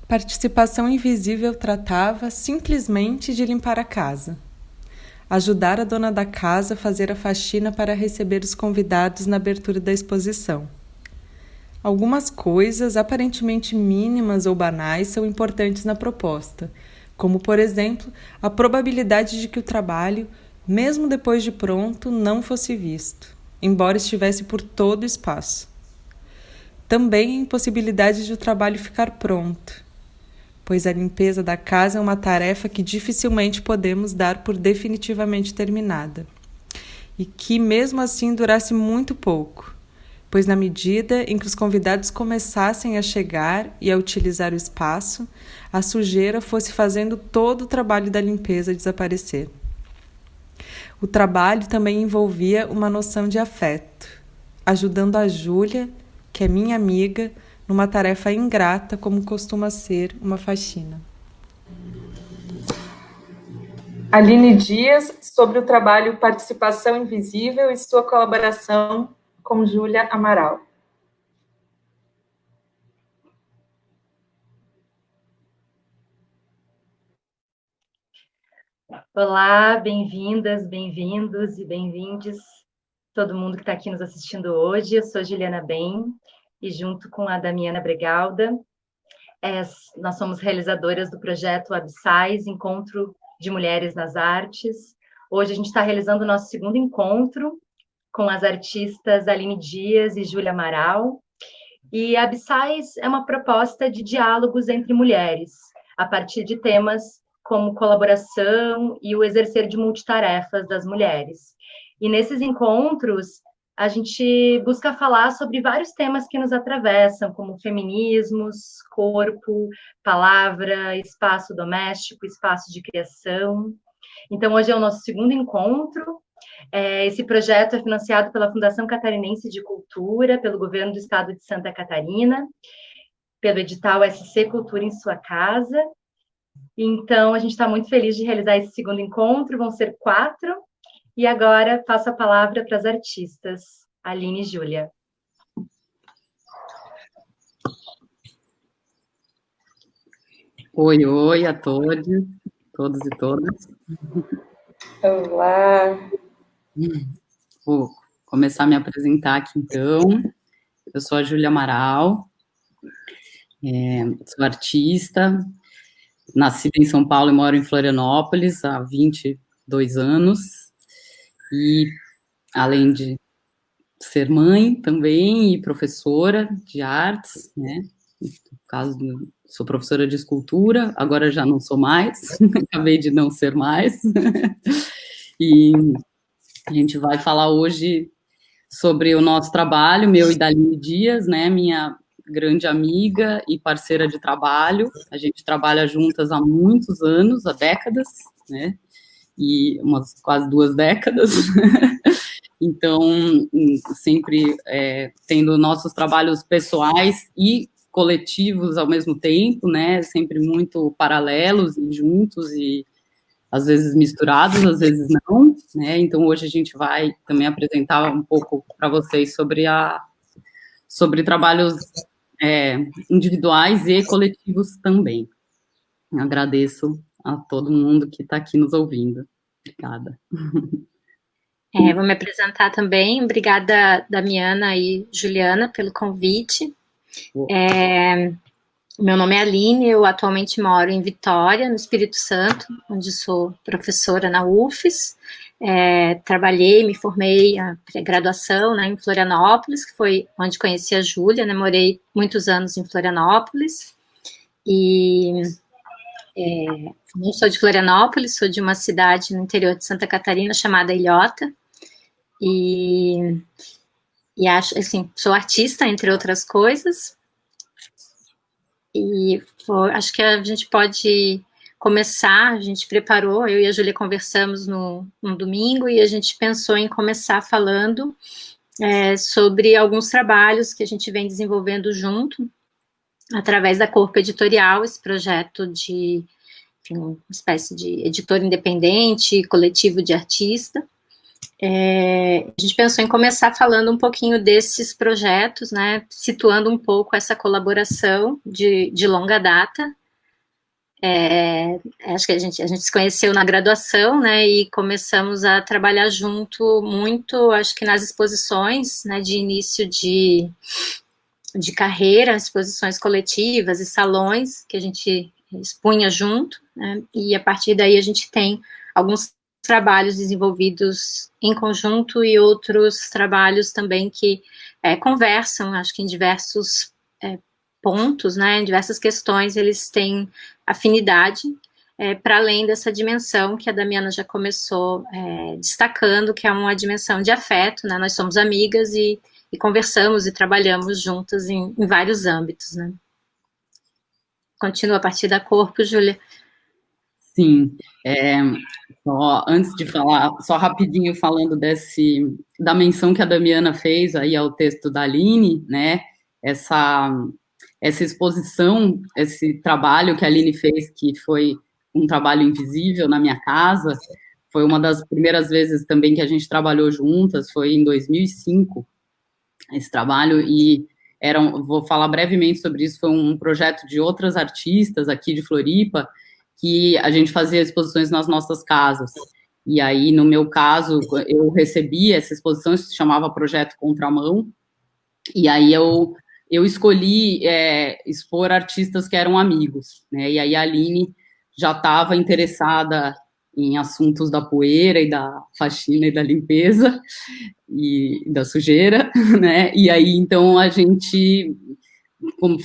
Participação invisível tratava simplesmente de limpar a casa. Ajudar a dona da casa a fazer a faxina para receber os convidados na abertura da exposição. Algumas coisas aparentemente mínimas ou banais são importantes na proposta, como, por exemplo, a probabilidade de que o trabalho, mesmo depois de pronto, não fosse visto, embora estivesse por todo o espaço. Também a impossibilidade de o trabalho ficar pronto, pois a limpeza da casa é uma tarefa que dificilmente podemos dar por definitivamente terminada, e que mesmo assim durasse muito pouco, pois na medida em que os convidados começassem a chegar e a utilizar o espaço, a sujeira fosse fazendo todo o trabalho da limpeza desaparecer. O trabalho também envolvia uma noção de afeto, ajudando a Júlia, que é minha amiga, numa tarefa ingrata como costuma ser uma faxina. Aline Dias, sobre o trabalho Participação Invisível e sua colaboração com Júlia Amaral. Olá, bem-vindas, bem-vindos e bem-vindes, todo mundo que está aqui nos assistindo hoje. Eu sou Juliana Bem e junto com a Damiana Bregalda, nós somos realizadoras do projeto Abissais, Encontro de Mulheres nas Artes. Hoje a gente está realizando o nosso segundo encontro com as artistas Aline Dias e Júlia Amaral. E Abissais é uma proposta de diálogos entre mulheres, a partir de temas como colaboração e o exercer de multitarefas das mulheres. E nesses encontros, a gente busca falar sobre vários temas que nos atravessam, como feminismos, corpo, palavra, espaço doméstico, espaço de criação. Então, hoje é o nosso segundo encontro. Esse projeto é financiado pela Fundação Catarinense de Cultura, pelo Governo do Estado de Santa Catarina, pelo edital SC Cultura em Sua Casa. Então, a gente está muito feliz de realizar esse segundo encontro, vão ser 4, e agora passo a palavra para as artistas, Aline e Júlia. Oi, oi a todos e todas. Olá. Vou começar a me apresentar aqui, então. Eu sou a Júlia Amaral, sou artista, nascida em São Paulo e moro em Florianópolis há 22 anos. E, além de ser mãe também e professora de artes, né? No caso, sou professora de escultura, agora já não sou mais, acabei de não ser mais. E a gente vai falar hoje sobre o nosso trabalho, meu e da Aline Dias, né, minha grande amiga e parceira de trabalho. A gente trabalha juntas há muitos anos, há décadas, né, e umas quase 2 décadas. Então, sempre tendo nossos trabalhos pessoais e coletivos ao mesmo tempo, né, sempre muito paralelos e juntos e às vezes misturados, às vezes não, né? Então hoje a gente vai também apresentar um pouco para vocês sobre trabalhos individuais e coletivos também. Agradeço a todo mundo que está aqui nos ouvindo. Obrigada. Vou me apresentar também. Obrigada, Damiana e Juliana, pelo convite. Meu nome é Aline, eu atualmente moro em Vitória, no Espírito Santo, onde sou professora na UFES. Trabalhei, me formei a graduação, né, em Florianópolis, que foi onde conheci a Júlia, né, morei muitos anos em Florianópolis. E não sou de Florianópolis, sou de uma cidade no interior de Santa Catarina chamada Ilhota. E acho, assim, sou artista, entre outras coisas. E acho que a gente pode começar, a gente preparou, eu e a Júlia conversamos num domingo e a gente pensou em começar falando sobre alguns trabalhos que a gente vem desenvolvendo junto, através da Corpo Editorial, esse projeto de, enfim, uma espécie de editor independente, coletivo de artista. A gente pensou em começar falando um pouquinho desses projetos, né, situando um pouco essa colaboração de longa data. Acho que a gente se conheceu na graduação, né, e começamos a trabalhar junto muito, acho que nas exposições, né, de início de carreira, exposições coletivas e salões que a gente expunha junto, né, e a partir daí a gente tem alguns trabalhos desenvolvidos em conjunto e outros trabalhos também que conversam, acho que em diversos pontos, né, em diversas questões, eles têm afinidade, para além dessa dimensão que a Damiana já começou destacando, que é uma dimensão de afeto, né, nós somos amigas e conversamos e trabalhamos juntas em vários âmbitos, né. Continua a partir da corpo, Júlia. Sim, só antes de falar, só rapidinho falando da menção que a Damiana fez aí ao texto da Aline, né, essa exposição, esse trabalho que a Aline fez, que foi um trabalho invisível na minha casa, foi uma das primeiras vezes também que a gente trabalhou juntas, foi em 2005, esse trabalho, e vou falar brevemente sobre isso, foi um projeto de outras artistas aqui de Floripa, que a gente fazia exposições nas nossas casas. E aí, no meu caso, eu recebi essa exposição, isso se chamava Projeto Contramão, e aí eu escolhi expor artistas que eram amigos, né? E aí a Aline já estava interessada em assuntos da poeira e da faxina e da limpeza e da sujeira, né? E aí, então, a gente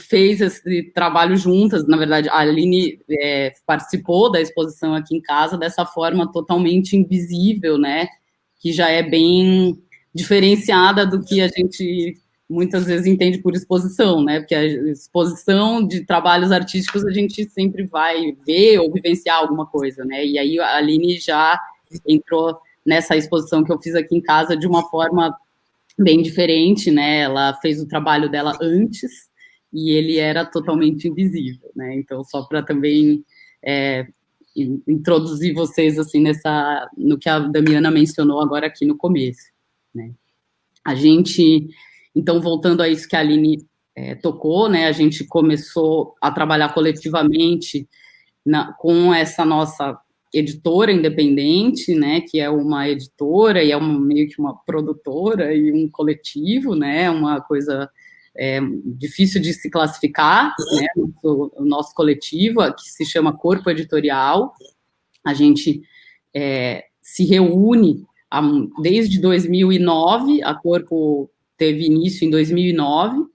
fez esse trabalho juntas. Na verdade, a Aline participou da exposição aqui em casa dessa forma totalmente invisível, né? Que já é bem diferenciada do que a gente muitas vezes entende por exposição, né? Porque a exposição de trabalhos artísticos a gente sempre vai ver ou vivenciar alguma coisa, né? E aí a Aline já entrou nessa exposição que eu fiz aqui em casa de uma forma bem diferente, né? Ela fez o trabalho dela antes e ele era totalmente invisível, né? Então, só para também introduzir vocês assim no que a Damiana mencionou agora aqui no começo, né? A gente, então, voltando a isso que a Aline tocou, né? A gente começou a trabalhar coletivamente com essa nossa editora independente, né? Que é uma editora e meio que uma produtora e um coletivo, né? Uma coisa difícil de se classificar, né? O nosso coletivo, que se chama Corpo Editorial. A gente se reúne desde 2009, a Corpo teve início em 2009,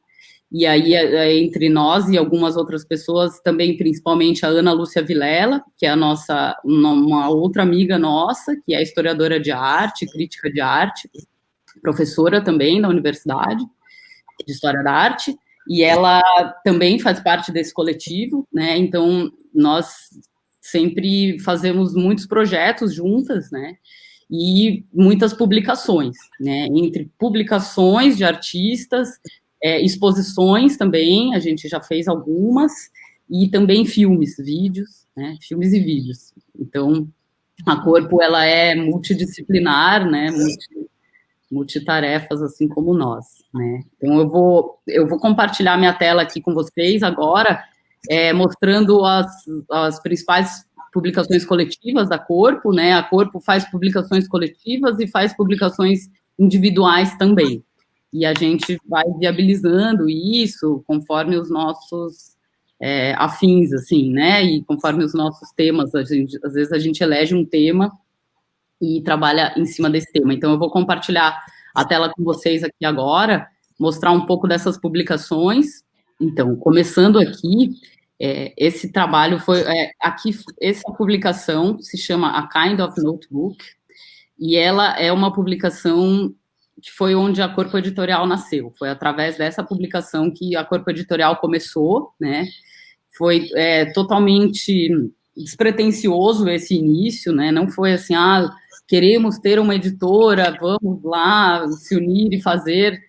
e aí entre nós e algumas outras pessoas, também principalmente a Ana Lúcia Vilela, que é uma outra amiga nossa, que é historiadora de arte, crítica de arte, professora também da universidade de História da Arte, e ela também faz parte desse coletivo, né? Então, nós sempre fazemos muitos projetos juntas, né? E muitas publicações, né? Entre publicações de artistas, exposições também, a gente já fez algumas, e também filmes, vídeos, né? Filmes e vídeos. Então, a Corpo, ela é multidisciplinar, né? Multitarefas, assim como nós, né? Então, eu vou compartilhar minha tela aqui com vocês agora, mostrando as principais publicações coletivas da Corpo, né? A Corpo faz publicações coletivas e faz publicações individuais também. E a gente vai viabilizando isso conforme os nossos afins, assim, né? E conforme os nossos temas, às vezes a gente elege um tema e trabalha em cima desse tema. Então, eu vou compartilhar a tela com vocês aqui agora, mostrar um pouco dessas publicações. Então, começando aqui, esse trabalho foi... essa publicação se chama A Kind of Notebook, e ela é uma publicação que foi onde a Corpo Editorial nasceu. Foi através dessa publicação que a Corpo Editorial começou, né? Foi totalmente despretensioso esse início, né? Não foi assim, queremos ter uma editora, vamos lá se unir e fazer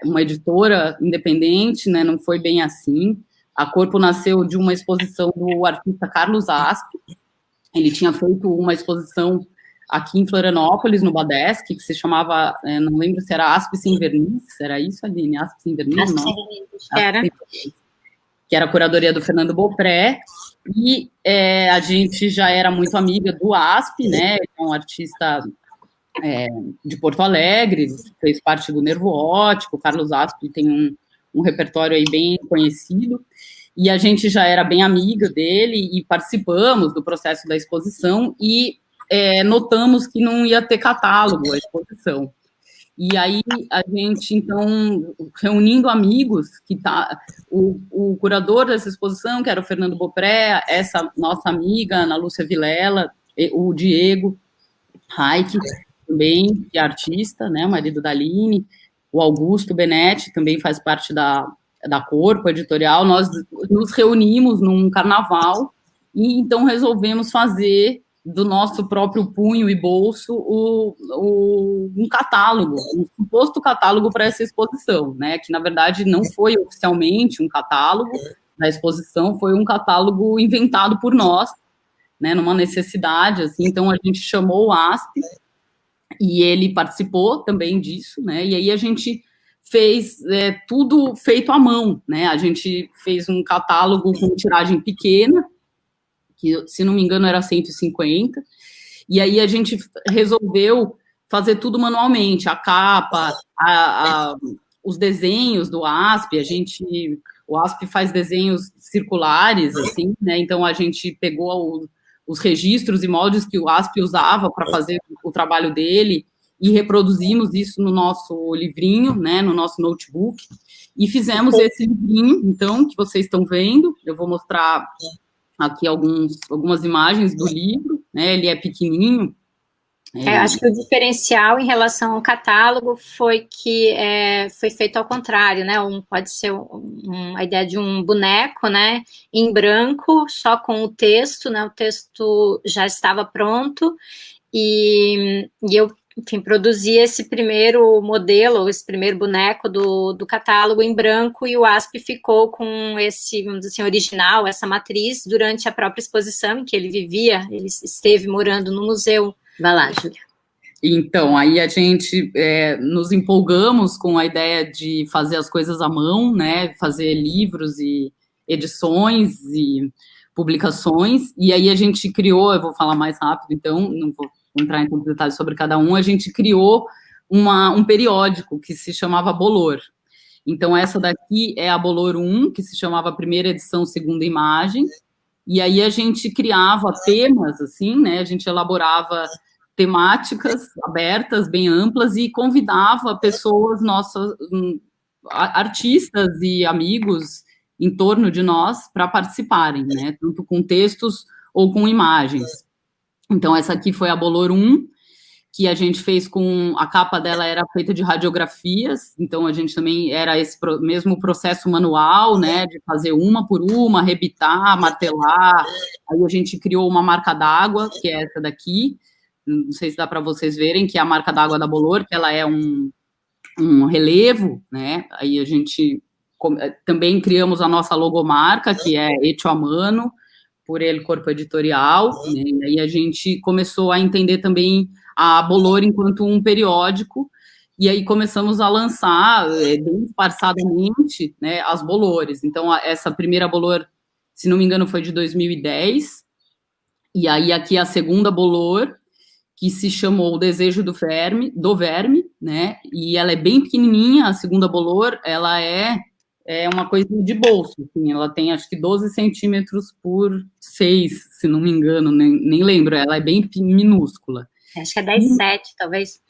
uma editora independente, né? Não foi bem assim. A Corpo nasceu de uma exposição do artista Carlos Asp. Ele tinha feito uma exposição aqui em Florianópolis, no Badesc, que se chamava, não lembro se era Asp Sem Verniz, era isso, Aline? Asp Sem Verniz? Asp Não. Sem Verniz, era. Que era a curadoria do Fernando Beaupré, e a gente já era muito amiga do Asp, né, é um artista de Porto Alegre, fez parte do Nervo Óptico, o Carlos Asp tem um repertório aí bem conhecido, e a gente já era bem amiga dele, e participamos do processo da exposição, e notamos que não ia ter catálogo a exposição. E aí, a gente, então, reunindo amigos, o curador dessa exposição, que era o Fernando Beaupré, essa nossa amiga, Ana Lúcia Vilela, o Diego Raik, também, que é artista, né, o marido da Aline, o Augusto Benetti, também faz parte da Corpo Editorial, nós nos reunimos num carnaval, e então resolvemos fazer do nosso próprio punho e bolso um catálogo, um suposto catálogo para essa exposição, né, que na verdade não foi oficialmente um catálogo da exposição, foi um catálogo inventado por nós, né, numa necessidade, assim, então a gente chamou o Asp, e ele participou também disso, né, e aí a gente fez tudo feito à mão, né, a gente fez um catálogo com tiragem pequena, que, se não me engano, era 150, e aí a gente resolveu fazer tudo manualmente, a capa, os desenhos do Asp, o Asp faz desenhos circulares, assim, né, então a gente pegou os registros e moldes que o Asp usava para fazer o trabalho dele, e reproduzimos isso no nosso livrinho, né, no nosso notebook, e fizemos esse livrinho, então, que vocês estão vendo, eu vou mostrar aqui algumas imagens do livro, né, ele é pequenininho. Acho que o diferencial em relação ao catálogo foi que foi feito ao contrário, né, pode ser a ideia de um boneco, né, em branco, só com o texto, né, o texto já estava pronto, e eu, enfim, produzi esse primeiro modelo, esse primeiro boneco do catálogo em branco, e o Asp ficou com esse, vamos dizer assim, original, essa matriz, durante a própria exposição em que ele vivia, ele esteve morando no museu. Vai lá, Júlia. Então, aí a gente nos empolgamos com a ideia de fazer as coisas à mão, né, fazer livros e edições e publicações, e aí a gente criou, eu vou falar mais rápido, então, não vou entrar em tantos detalhes sobre cada um, a gente criou um periódico que se chamava Bolor. Então, essa daqui é a Bolor 1, que se chamava Primeira Edição, Segunda Imagem, e aí a gente criava temas, assim, né, a gente elaborava temáticas abertas, bem amplas, e convidava pessoas nossas, artistas e amigos em torno de nós para participarem, né, tanto com textos ou com imagens. Então, essa aqui foi a Bolor 1, que a gente fez com... A capa dela era feita de radiografias, então a gente também era esse mesmo processo manual, né, de fazer uma por uma, rebitar, martelar. Aí a gente criou uma marca d'água, que é essa daqui, não sei se dá para vocês verem, que é a marca d'água da Bolor, que ela é um relevo, né, aí a gente também criamos a nossa logomarca, que é Hecho a Mano, por ele, Corpo Editorial, né, e aí a gente começou a entender também a Bolor enquanto um periódico, e aí começamos a lançar, bem esparçadamente, né, as Bolores. Então, essa primeira Bolor, se não me engano, foi de 2010, e aí aqui a segunda Bolor, que se chamou O Desejo do Verme, né, e ela é bem pequenininha, a segunda Bolor, ela é uma coisa de bolso, assim, ela tem acho que 12 centímetros por 6, se não me engano, nem lembro, ela é bem minúscula. Acho que é 10,7, talvez.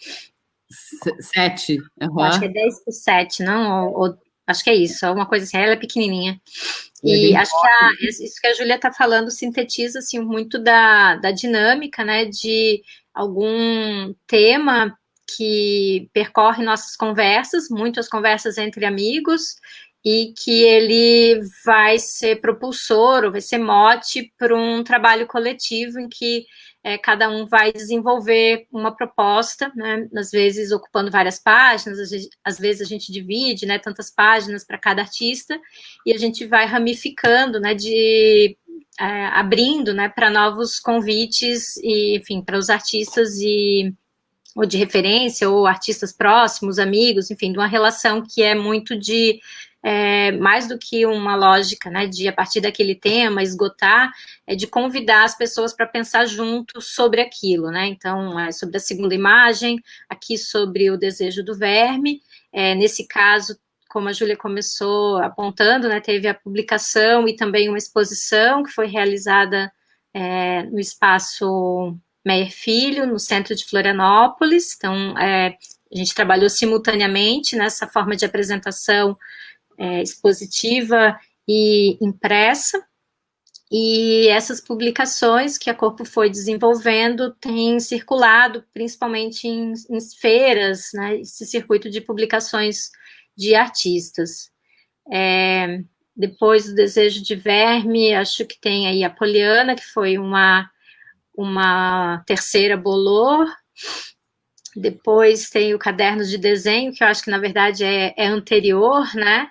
7? Uhum. Acho que é 10 por 7, não? Acho que é isso, alguma coisa assim, ela é pequenininha. E acho que isso que a Júlia está falando sintetiza, assim, muito da dinâmica, né, de algum tema que percorre nossas conversas, muitas conversas entre amigos, e que ele vai ser propulsor, ou vai ser mote para um trabalho coletivo em que cada um vai desenvolver uma proposta, né, às vezes ocupando várias páginas, às vezes a gente divide, né, tantas páginas para cada artista, e a gente vai ramificando, né, de abrindo, né, para novos convites, e, enfim, para os artistas ou de referência, ou artistas próximos, amigos, enfim, de uma relação que é muito de mais do que uma lógica, né, de a partir daquele tema esgotar, de convidar as pessoas para pensar junto sobre aquilo, né, então, sobre a segunda imagem, aqui sobre o desejo do verme, nesse caso, como a Júlia começou apontando, né, teve a publicação e também uma exposição que foi realizada no espaço Meyer Filho, no centro de Florianópolis. Então, a gente trabalhou simultaneamente nessa forma de apresentação expositiva e impressa, e essas publicações que a Corpo foi desenvolvendo têm circulado principalmente em feiras, né, esse circuito de publicações de artistas. Depois do Desejo de Verme, acho que tem aí a Poliana, que foi uma terceira bolor. Depois tem o Cadernos de Desenho, que eu acho que, na verdade, é anterior, né?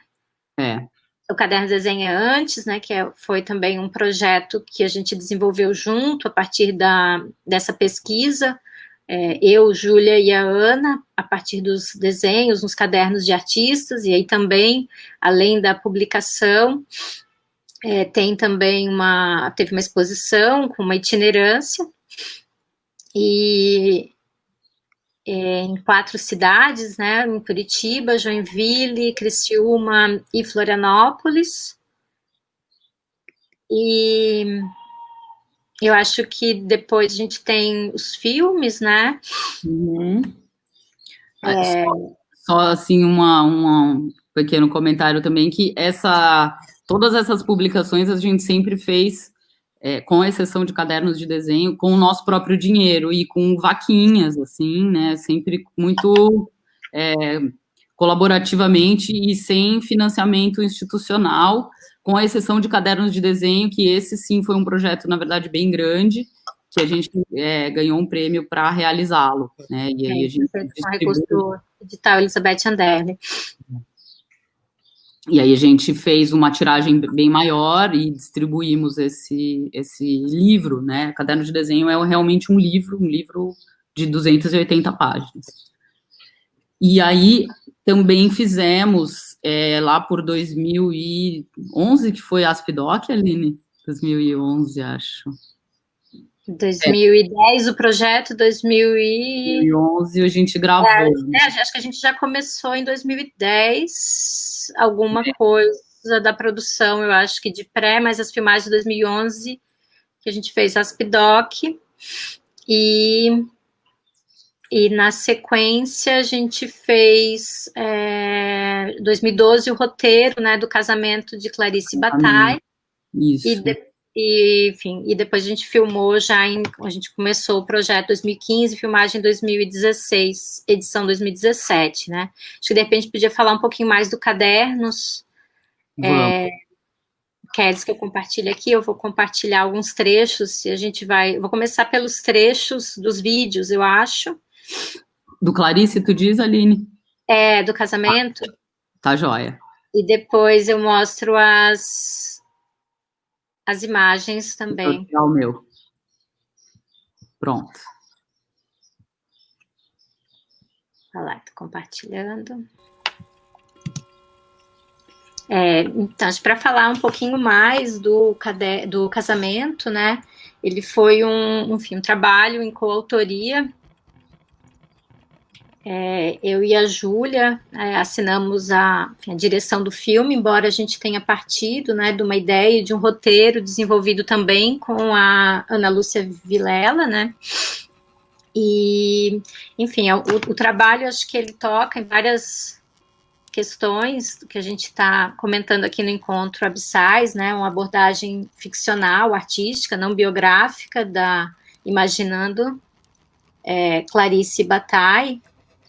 O Caderno de Desenho é antes, né? Que foi também um projeto que a gente desenvolveu junto, a partir dessa pesquisa. Eu, Júlia e a Ana, a partir dos desenhos nos cadernos de artistas, e aí também, além da publicação, tem também teve uma exposição com uma itinerância, e em 4 cidades, né, em Curitiba, Joinville, Criciúma e Florianópolis. E eu acho que depois a gente tem os filmes, né? Só assim, um pequeno comentário também, que todas essas publicações a gente sempre fez, com exceção de cadernos de desenho, com o nosso próprio dinheiro e com vaquinhas, assim, né? Sempre muito colaborativamente e sem financiamento institucional, com a exceção de cadernos de desenho, que esse sim foi um projeto, na verdade, bem grande, que a gente ganhou um prêmio para realizá-lo, né? E aí a gente recurso do edital Elizabeth Anderle. E aí a gente fez uma tiragem bem maior e distribuímos esse livro, né? Caderno de Desenho é realmente um livro de 280 páginas. E aí também fizemos, lá por 2011, que foi a Aspidoc, Aline? 2011, acho. 2010 o projeto, 2011 a gente gravou. Acho que a gente já começou em 2010, alguma coisa da produção, eu acho que de pré, mas as filmagens de 2011, que a gente fez Aspidoc, e na sequência a gente fez, 2012, o roteiro, né, do casamento de Clarice Bataille. Isso. E depois a gente filmou a gente começou o projeto em 2015, filmagem em 2016, edição 2017, né? Acho que de repente podia falar um pouquinho mais do Cadernos. Queres que eu compartilhe aqui? Eu vou compartilhar alguns trechos, e eu vou começar pelos trechos dos vídeos, eu acho. Do Clarice, tu diz, Aline? Do casamento. Tá joia. E depois eu mostro as imagens também. O meu. Pronto. Olha lá, tô compartilhando. Então, para falar um pouquinho mais do casamento, né? Ele foi um trabalho em coautoria. Eu e a Júlia assinamos a direção do filme, embora a gente tenha partido, né, de uma ideia de um roteiro desenvolvido também com a Ana Lúcia Vilela, né, e, enfim, o trabalho, acho que ele toca em várias questões que a gente está comentando aqui no Encontro Abissais, né, uma abordagem ficcional, artística, não biográfica, imaginando Clarice Bataille,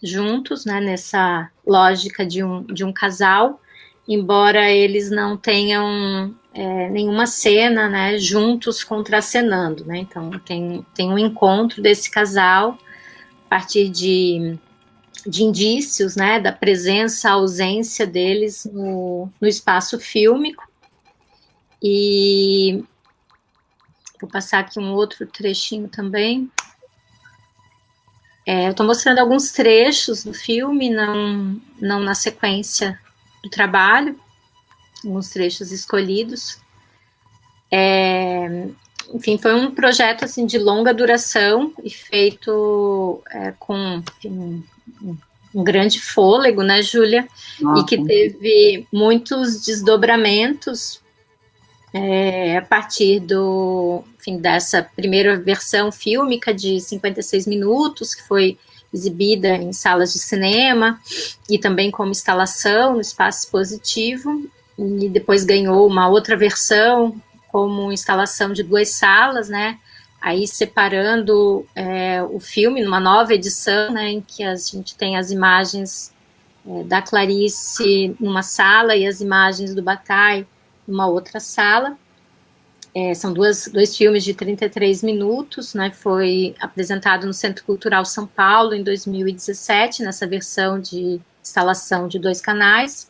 juntos, né, nessa lógica de um casal, embora eles não tenham nenhuma cena, né, juntos contracenando, né, então tem um encontro desse casal a partir de indícios, né, da presença, ausência deles no espaço fílmico, e Vou passar aqui um outro trechinho também. Eu estou mostrando alguns trechos do filme, não na sequência do trabalho, alguns trechos escolhidos. Enfim, foi um projeto assim, de longa duração e feito com enfim, um grande fôlego, né, Júlia? E que teve muitos desdobramentos a partir dessa primeira versão fílmica de 56 minutos, que foi exibida em salas de cinema e também como instalação no espaço expositivo, e depois ganhou uma outra versão como instalação de 2 salas, né, aí separando o filme numa nova edição, né, em que a gente tem as imagens da Clarice numa sala e as imagens do Bataille numa outra sala. São dois filmes de 33 minutos, né, foi apresentado no Centro Cultural São Paulo em 2017, nessa versão de instalação de 2 canais,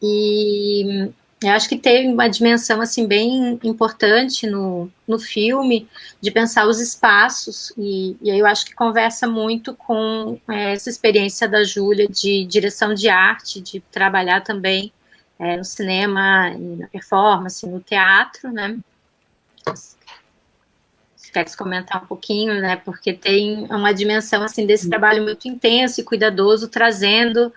e eu acho que tem uma dimensão assim, bem importante no filme, de pensar os espaços, e aí eu acho que conversa muito com essa experiência da Júlia de direção de arte, de trabalhar também no cinema, na performance, no teatro, né? Se quer comentar um pouquinho, né? Porque tem uma dimensão assim desse trabalho muito intenso e cuidadoso, trazendo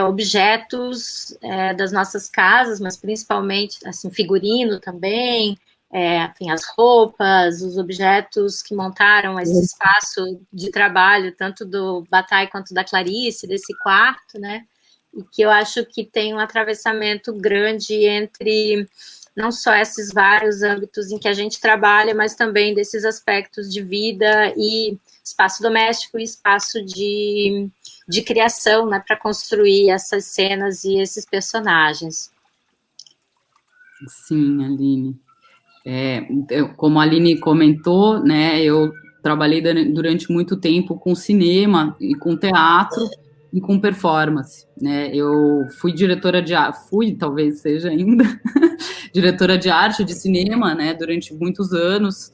objetos das nossas casas, mas principalmente assim figurino também, enfim, as roupas, os objetos que montaram esse espaço de trabalho, tanto do Bataille quanto da Clarice, desse quarto, né? E que eu acho que tem um atravessamento grande entre não só esses vários âmbitos em que a gente trabalha, mas também desses aspectos de vida e espaço doméstico e espaço de criação, né, para construir essas cenas e esses personagens. Sim, Aline. Como a Aline comentou, né, eu trabalhei durante muito tempo com cinema e com teatro e com performance, né? Eu fui diretora de arte, talvez seja ainda, diretora de arte de cinema, né, durante muitos anos,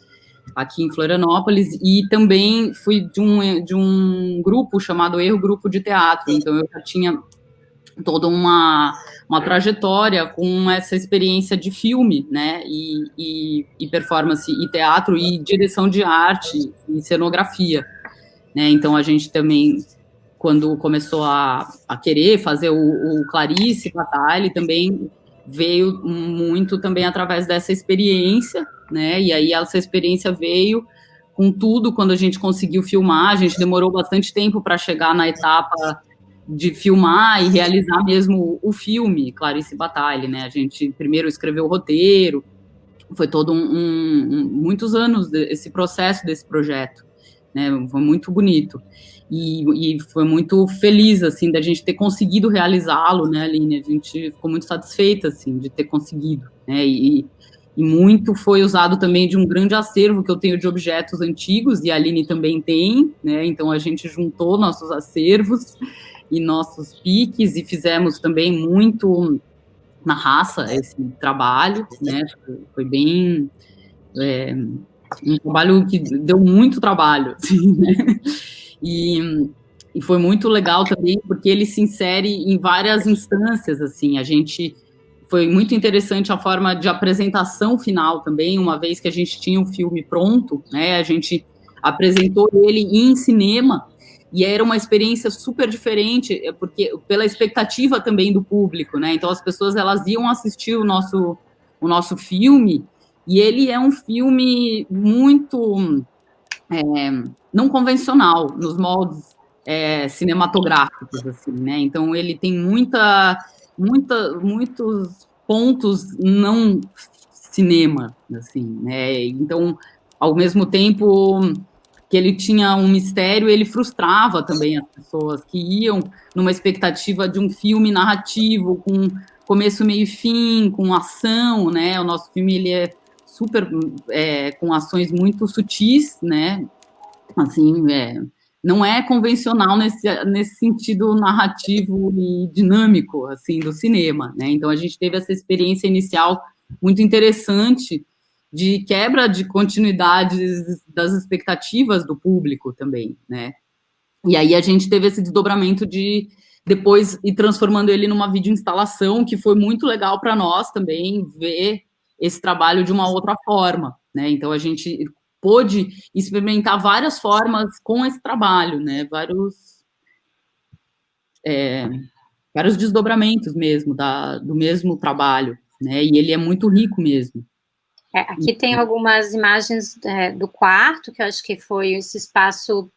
aqui em Florianópolis, e também fui de um grupo chamado Erro Grupo de Teatro, então eu já tinha toda uma trajetória com essa experiência de filme, né, e performance, e teatro, e direção de arte, e cenografia, né, então a gente também, quando começou a querer fazer o Clarice Bataille, também veio muito também através dessa experiência, né, e aí essa experiência veio com tudo. Quando a gente conseguiu filmar, a gente demorou bastante tempo para chegar na etapa de filmar e realizar mesmo o filme, Clarice Bataille, né, a gente primeiro escreveu o roteiro, foi todo muitos anos esse processo desse projeto, né, foi muito bonito. E foi muito feliz, assim, da gente ter conseguido realizá-lo, né, Aline? A gente ficou muito satisfeita, assim, de ter conseguido, né? E muito foi usado também de um grande acervo que eu tenho de objetos antigos, e a Aline também tem, né? Então a gente juntou nossos acervos e nossos piques e fizemos também muito na raça esse trabalho, né? Foi bem... um trabalho que deu muito trabalho, assim, né? E foi muito legal também, porque ele se insere em várias instâncias, assim, foi muito interessante a forma de apresentação final também, uma vez que a gente tinha um filme pronto, né, a gente apresentou ele em cinema, e era uma experiência super diferente, porque pela expectativa também do público, né, então as pessoas, elas iam assistir o nosso filme, e ele é um filme muito... não convencional, nos moldes cinematográficos, assim, né? Então, ele tem muitos pontos não cinema, assim, né? Então, ao mesmo tempo que ele tinha um mistério, ele frustrava também as pessoas que iam numa expectativa de um filme narrativo, com começo, meio e fim, com ação, né? O nosso filme, ele é super... com ações muito sutis, né? Assim, não é convencional nesse sentido narrativo e dinâmico, assim, do cinema, né? Então, a gente teve essa experiência inicial muito interessante de quebra de continuidades das expectativas do público também, né? E aí a gente teve esse desdobramento de depois ir transformando ele numa videoinstalação, que foi muito legal para nós também ver esse trabalho de uma outra forma, né? Então a gente pôde experimentar várias formas com esse trabalho, né? Vários desdobramentos mesmo do mesmo trabalho, né? E ele é muito rico mesmo. Aqui tem algumas imagens do quarto, que eu acho que foi esse espaço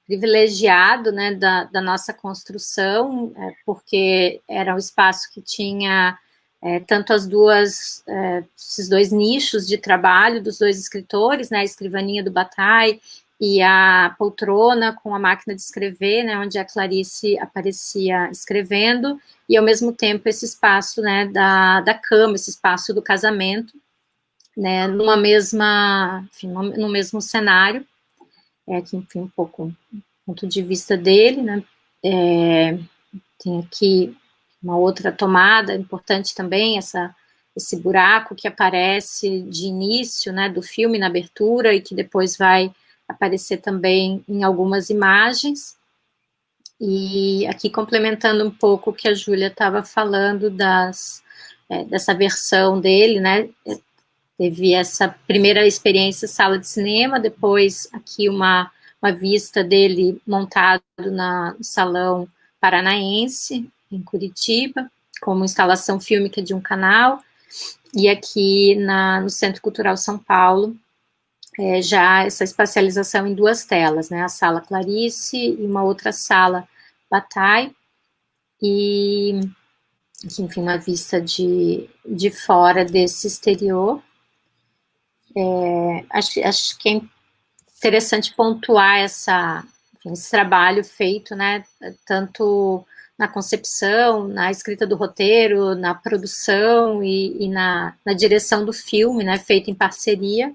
privilegiado, né, da nossa construção, porque era um espaço que tinha tanto esses dois nichos de trabalho dos dois escritores, né, a escrivaninha do Bataille e a poltrona com a máquina de escrever, né, onde a Clarice aparecia escrevendo, e ao mesmo tempo esse espaço, né, da cama, esse espaço do casamento, né, no mesmo cenário, aqui, enfim, um pouco do ponto de vista dele, né, tem aqui uma outra tomada importante também, esse buraco que aparece de início, né, do filme, na abertura, e que depois vai aparecer também em algumas imagens. E aqui complementando um pouco o que a Júlia estava falando dessa versão dele, né, teve essa primeira experiência sala de cinema, depois aqui uma vista dele montado no Salão Paranaense, em Curitiba, como instalação fílmica de um canal, e aqui no Centro Cultural São Paulo, já essa espacialização em duas telas, né, a Sala Clarice e uma outra sala Bataille, e, enfim, uma vista de fora desse exterior. Acho que é interessante pontuar esse trabalho feito, né, tanto na concepção, na escrita do roteiro, na produção e na direção do filme, né, feito em parceria,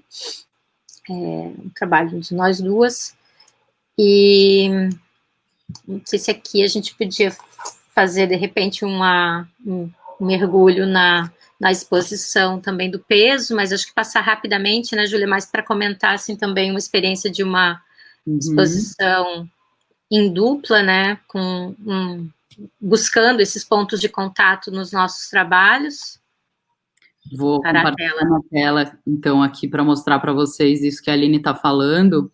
um trabalho de nós duas, e não sei se aqui a gente podia fazer, de repente, um mergulho na exposição também do peso, mas acho que passar rapidamente, né, Júlia, mais para comentar, assim, também uma experiência de uma exposição em dupla, né, buscando esses pontos de contato nos nossos trabalhos. Vou compartilhar na tela, então, aqui para mostrar para vocês isso que a Aline está falando,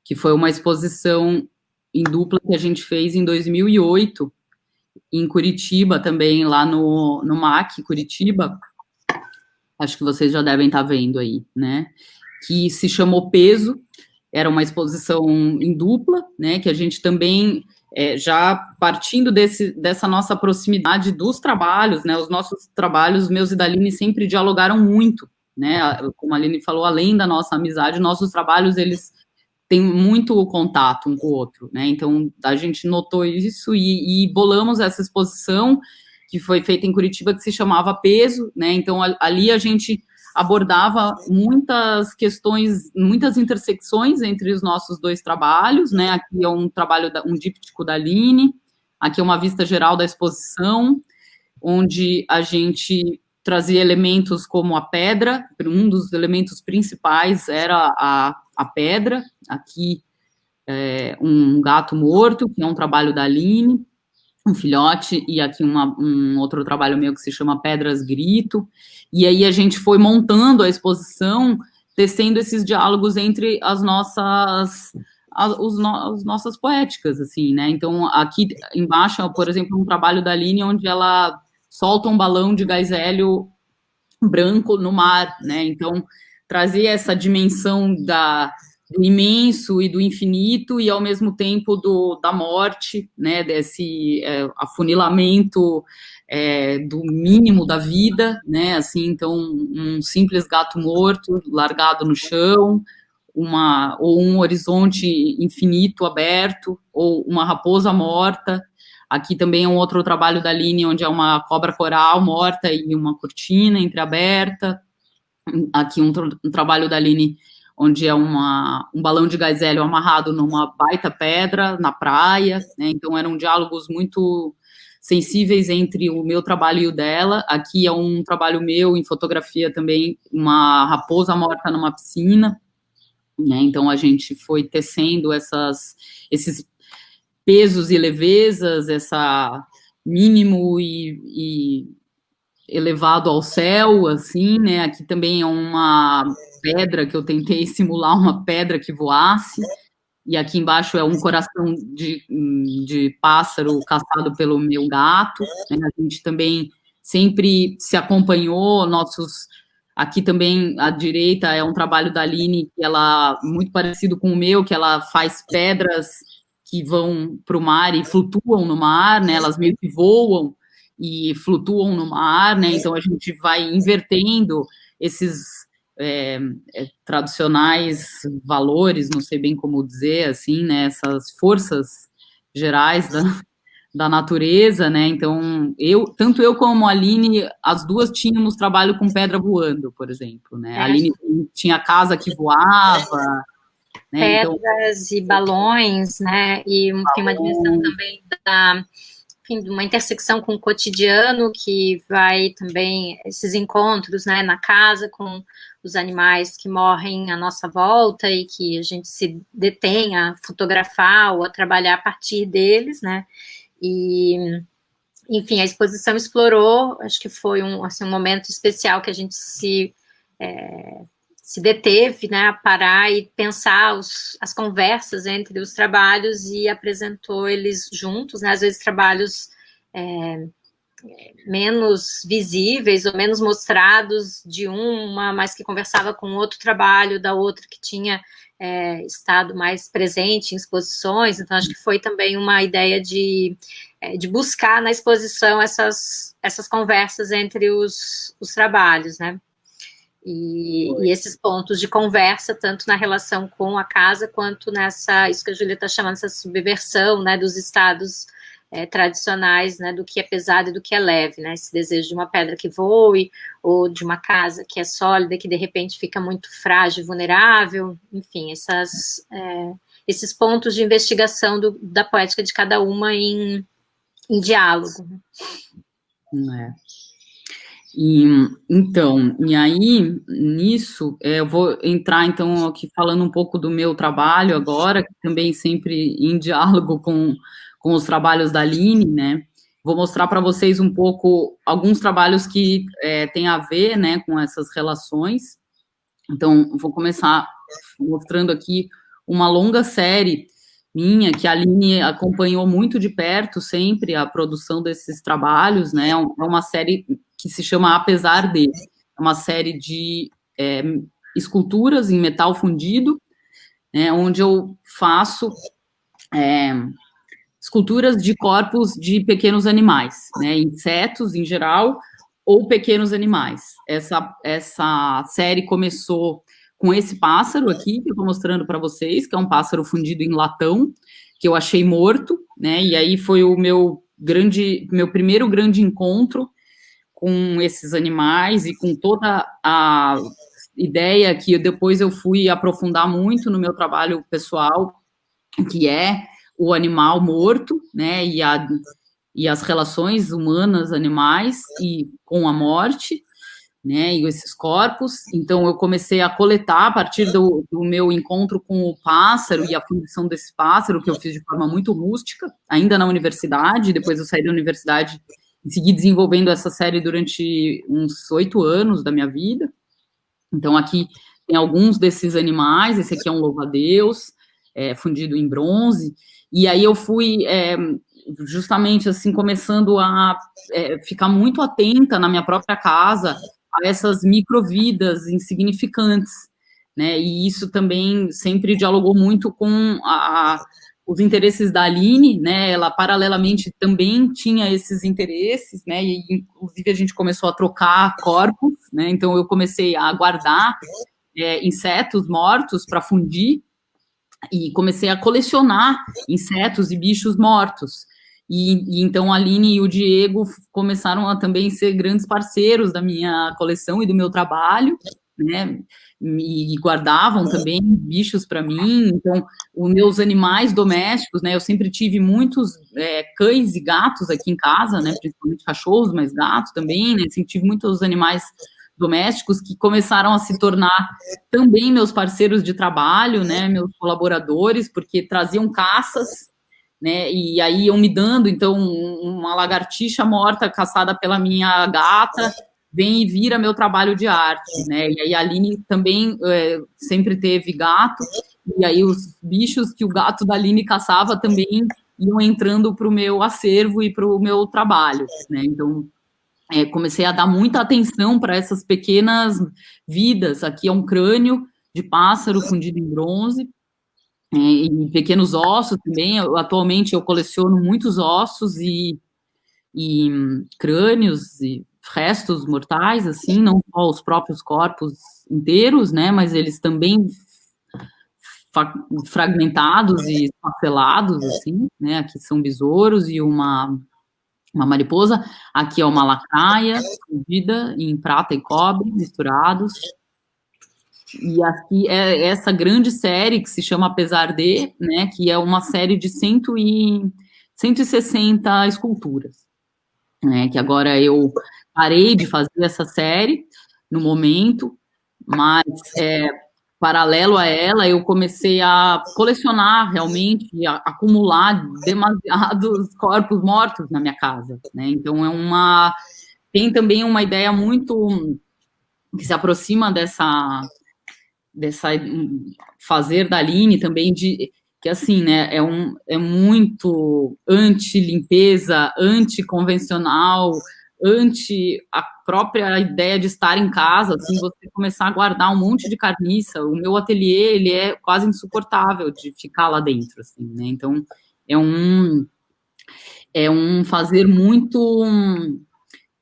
que foi uma exposição em dupla que a gente fez em 2008, em Curitiba também, lá no MAC Curitiba, acho que vocês já devem estar vendo aí, né, que se chamou Peso, era uma exposição em dupla, né, que a gente também, já partindo dessa nossa proximidade dos trabalhos, né, os nossos trabalhos, meus e da Aline, sempre dialogaram muito, né, como a Aline falou, além da nossa amizade, nossos trabalhos, eles têm muito contato um com o outro, né, então a gente notou isso e bolamos essa exposição, que foi feita em Curitiba, que se chamava Peso, né, então ali a gente abordava muitas questões, muitas intersecções entre os nossos dois trabalhos, né, aqui é um trabalho, um díptico da Aline, aqui é uma vista geral da exposição, onde a gente trazia elementos como a pedra, um dos elementos principais era a pedra, aqui um gato morto, que é um trabalho da Aline, um filhote, e aqui um outro trabalho meu que se chama Pedras Grito, e aí a gente foi montando a exposição, tecendo esses diálogos entre as nossas poéticas, assim, né, então aqui embaixo, por exemplo, um trabalho da Aline, onde ela solta um balão de gás hélio branco no mar, né, então trazer essa dimensão do imenso e do infinito, e ao mesmo tempo da morte, né, desse afunilamento do mínimo da vida, né, assim, então um simples gato morto, largado no chão, ou um horizonte infinito aberto, ou uma raposa morta. Aqui também é um outro trabalho da Aline, onde é uma cobra coral morta e uma cortina entreaberta. Aqui um trabalho da Aline, onde é um balão de gás hélio amarrado numa baita pedra, na praia, né, então eram diálogos muito sensíveis entre o meu trabalho e o dela. Aqui é um trabalho meu em fotografia também, uma raposa morta numa piscina, né? Então a gente foi tecendo esses pesos e levezas, essa mínimo e elevado ao céu, assim, né? Aqui também é uma pedra que eu tentei simular uma pedra que voasse, e aqui embaixo é um coração de pássaro caçado pelo meu gato, né? A gente também sempre se acompanhou, aqui também à direita é um trabalho da Aline, que ela, muito parecido com o meu, que ela faz pedras que vão para o mar e flutuam no mar, né? Elas meio que voam e flutuam no mar, né? Então a gente vai invertendo esses tradicionais valores, não sei bem como dizer, assim, né? Essas forças gerais da natureza, né? Então tanto eu como a Aline, as duas tínhamos trabalho com pedra voando, por exemplo, né? A Aline tinha casa que voava, né? Pedras e balões, né? E tem uma dimensão também de uma intersecção com o cotidiano, que vai também, esses encontros, né, na casa com os animais que morrem à nossa volta e que a gente se detém a fotografar ou a trabalhar a partir deles, né, e, enfim, a exposição explorou, acho que foi um momento especial que a gente se deteve, né, a parar e pensar as conversas entre os trabalhos e apresentou eles juntos, né, às vezes trabalhos menos visíveis ou menos mostrados de uma, mas que conversava com outro trabalho da outra que tinha estado mais presente em exposições. Então acho que foi também uma ideia de buscar na exposição essas conversas entre os trabalhos, né? E esses pontos de conversa, tanto na relação com a casa, quanto isso que a Júlia está chamando, essa subversão, né, dos estados tradicionais, né, do que é pesado e do que é leve, né, esse desejo de uma pedra que voe, ou de uma casa que é sólida, que de repente fica muito frágil, vulnerável, enfim, esses pontos de investigação da poética de cada uma em diálogo. E aí, nisso, eu vou entrar, então, aqui falando um pouco do meu trabalho agora, que também sempre em diálogo com os trabalhos da Aline, né? Vou mostrar para vocês um pouco alguns trabalhos que têm a ver, né, com essas relações. Então, vou começar mostrando aqui uma longa série minha, que a Aline acompanhou muito de perto sempre a produção desses trabalhos, né? É uma série que se chama Apesar de, é uma série de esculturas em metal fundido, né, onde eu faço esculturas de corpos de pequenos animais, né, insetos em geral, ou pequenos animais. Essa série começou com esse pássaro aqui, que eu estou mostrando para vocês, que é um pássaro fundido em latão, que eu achei morto, né, e aí foi o meu primeiro grande encontro com esses animais e com toda a ideia que depois eu fui aprofundar muito no meu trabalho pessoal, que é o animal morto, né, e as relações humanas, animais, e com a morte, né, e esses corpos. Então, eu comecei a coletar a partir do meu encontro com o pássaro e a fundição desse pássaro, que eu fiz de forma muito rústica, ainda na universidade. Depois eu saí da universidade e segui desenvolvendo essa série durante uns 8 anos da minha vida. Então, aqui tem alguns desses animais. Esse aqui é um louva-a-Deus, fundido em bronze. E aí eu fui justamente assim começando a ficar muito atenta na minha própria casa a essas microvidas insignificantes, né? E isso também sempre dialogou muito com os interesses da Aline, né? Ela paralelamente também tinha esses interesses, né? E inclusive a gente começou a trocar corpos, né? Então eu comecei a guardar insetos mortos para fundir e comecei a colecionar insetos e bichos mortos. E então a Aline e o Diego começaram a também ser grandes parceiros da minha coleção e do meu trabalho, né, e guardavam também bichos para mim. Então, os meus animais domésticos, né, eu sempre tive muitos cães e gatos aqui em casa, né, principalmente cachorros, mas gatos também, né, sempre tive muitos animais domésticos que começaram a se tornar também meus parceiros de trabalho, né, meus colaboradores, porque traziam caças, né, e aí iam me dando, então, uma lagartixa morta caçada pela minha gata vem e vira meu trabalho de arte, né, e aí a Aline também sempre teve gato, e aí os bichos que o gato da Aline caçava também iam entrando para o meu acervo e para o meu trabalho, né, então comecei a dar muita atenção para essas pequenas vidas. Aqui é um crânio de pássaro fundido em bronze, e pequenos ossos também. Atualmente eu coleciono muitos ossos e crânios e restos mortais, assim, não só os próprios corpos inteiros, né, mas eles também fragmentados e esfacelados, assim, né. Aqui são besouros e uma mariposa, aqui é uma lacraia, fundida em prata e cobre, misturados, e aqui é essa grande série que se chama Apesar de, né, que é uma série de 160 esculturas, né, que agora eu parei de fazer essa série, no momento, mas paralelo a ela, eu comecei a colecionar realmente, a acumular demasiados corpos mortos na minha casa, né? Então tem também uma ideia muito que se aproxima dessa fazer da Aline também que assim, né? É muito anti-limpeza, anti-convencional, anti a própria ideia de estar em casa, assim, você começar a guardar um monte de carniça. O meu ateliê, ele é quase insuportável de ficar lá dentro, assim, né? Então, é um fazer muito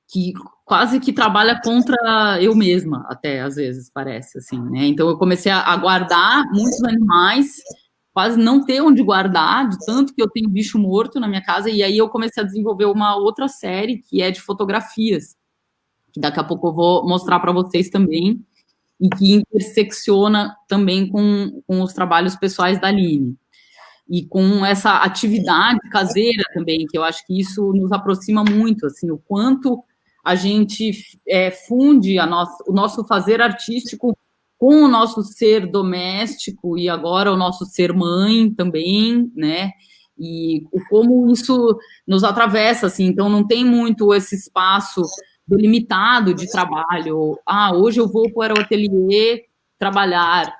que quase que trabalha contra eu mesma, até, às vezes, parece, assim, né? Então, eu comecei a guardar muitos animais, quase não ter onde guardar, de tanto que eu tenho bicho morto na minha casa, e aí eu comecei a desenvolver uma outra série, que é de fotografias, que daqui a pouco eu vou mostrar para vocês também, e que intersecciona também com os trabalhos pessoais da Aline. E com essa atividade caseira também, que eu acho que isso nos aproxima muito, assim, o quanto a gente funde o nosso fazer artístico com o nosso ser doméstico e agora o nosso ser mãe também, né? E como isso nos atravessa, assim, então não tem muito esse espaço delimitado de trabalho. Hoje eu vou para o ateliê trabalhar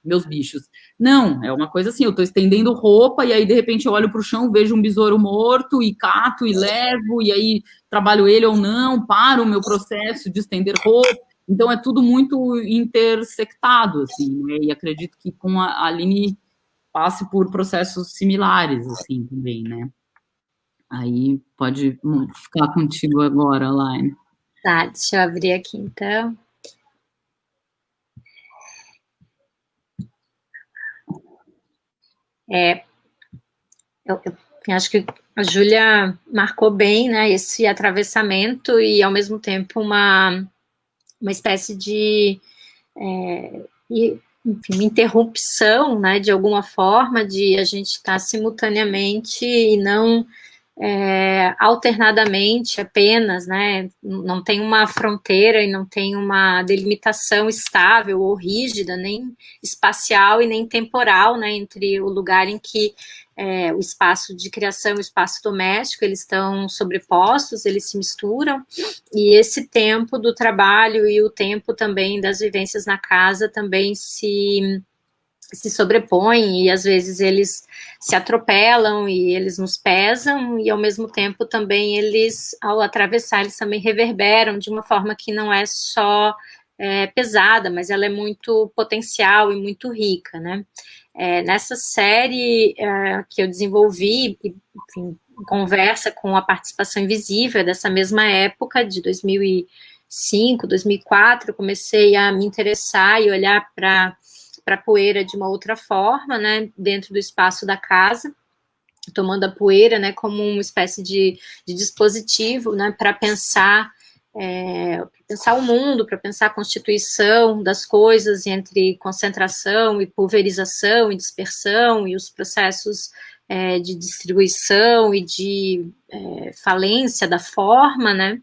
meus bichos. Não, é uma coisa assim, eu estou estendendo roupa e aí, de repente, eu olho para o chão, vejo um besouro morto e cato e levo, e aí trabalho ele ou não, paro o meu processo de estender roupa. Então, é tudo muito intersectado, assim, né? E acredito que com a Aline passe por processos similares, assim, também, né? Aí pode ficar contigo agora, Laine. Tá, deixa eu abrir aqui, então. Eu acho que a Júlia marcou bem, né, esse atravessamento e, ao mesmo tempo, uma espécie de enfim, interrupção, né, de alguma forma, de a gente estar simultaneamente e não alternadamente apenas, né, não tem uma fronteira e não tem uma delimitação estável ou rígida, nem espacial e nem temporal, né, entre o lugar em que o espaço de criação e o espaço doméstico, eles estão sobrepostos, eles se misturam, e esse tempo do trabalho e o tempo também das vivências na casa também se sobrepõem, e às vezes eles se atropelam e eles nos pesam, e ao mesmo tempo também eles, ao atravessar, eles também reverberam de uma forma que não é só pesada, mas ela é muito potencial e muito rica, né? Nessa série que eu desenvolvi, enfim, conversa com a participação invisível dessa mesma época, de 2005, 2004, eu comecei a me interessar e olhar para a poeira de uma outra forma, né, dentro do espaço da casa, tomando a poeira, né, como uma espécie de dispositivo, né, para pensar pensar o mundo, para pensar a constituição das coisas entre concentração e pulverização e dispersão, e os processos de distribuição e de falência da forma, né?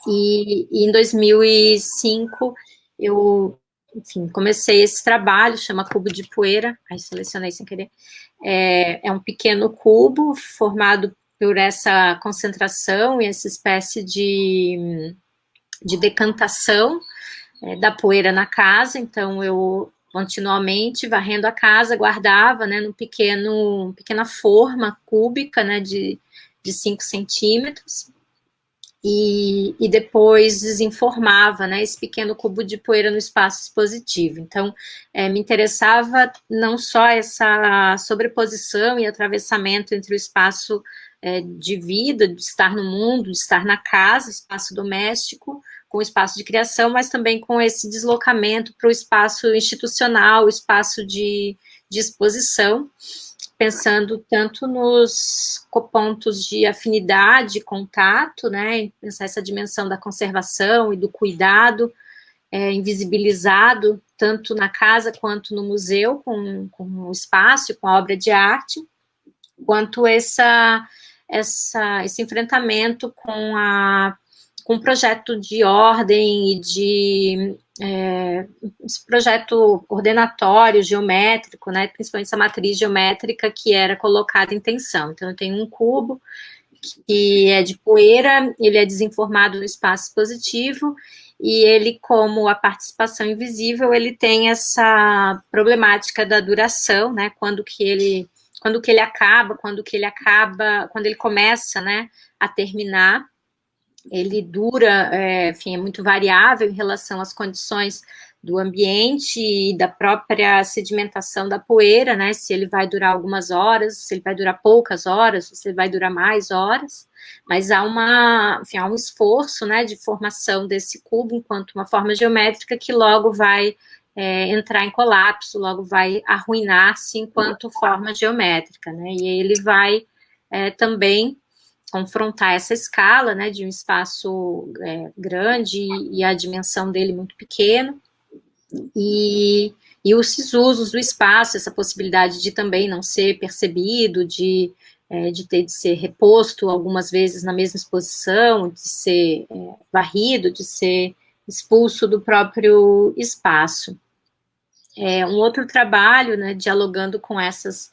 E em 2005 eu, enfim, comecei esse trabalho, chama Cubo de Poeira, aí selecionei sem querer, é um pequeno cubo formado por essa concentração e essa espécie de decantação da poeira na casa. Então eu continuamente varrendo a casa, guardava, né, num pequena forma cúbica, né, de 5 centímetros, e depois desenformava, né, esse pequeno cubo de poeira no espaço expositivo. Então, me interessava não só essa sobreposição e atravessamento entre o espaço de vida, de estar no mundo, de estar na casa, espaço doméstico, com o espaço de criação, mas também com esse deslocamento para o espaço institucional, o espaço de exposição, pensando tanto nos pontos de afinidade, contato, né, pensar essa dimensão da conservação e do cuidado invisibilizado, tanto na casa quanto no museu, com o espaço e com a obra de arte, quanto esse enfrentamento com um projeto de ordem e de esse projeto ordenatório, geométrico, né, principalmente essa matriz geométrica que era colocada em tensão. Então, eu tenho um cubo que é de poeira, ele é desenformado no espaço expositivo, e ele, como a participação invisível, ele tem essa problemática da duração, né, quando ele começa, né, a terminar. Ele dura, enfim, é muito variável em relação às condições do ambiente e da própria sedimentação da poeira, né, se ele vai durar algumas horas, se ele vai durar poucas horas, se ele vai durar mais horas, mas há um esforço, né, de formação desse cubo enquanto uma forma geométrica que logo vai entrar em colapso, logo vai arruinar-se enquanto forma geométrica, né, e ele vai também confrontar essa escala, né, de um espaço grande e a dimensão dele muito pequeno, e os usos do espaço, essa possibilidade de também não ser percebido, de ter de ser reposto algumas vezes na mesma exposição, de ser varrido, de ser expulso do próprio espaço. Um outro trabalho, né, dialogando com esse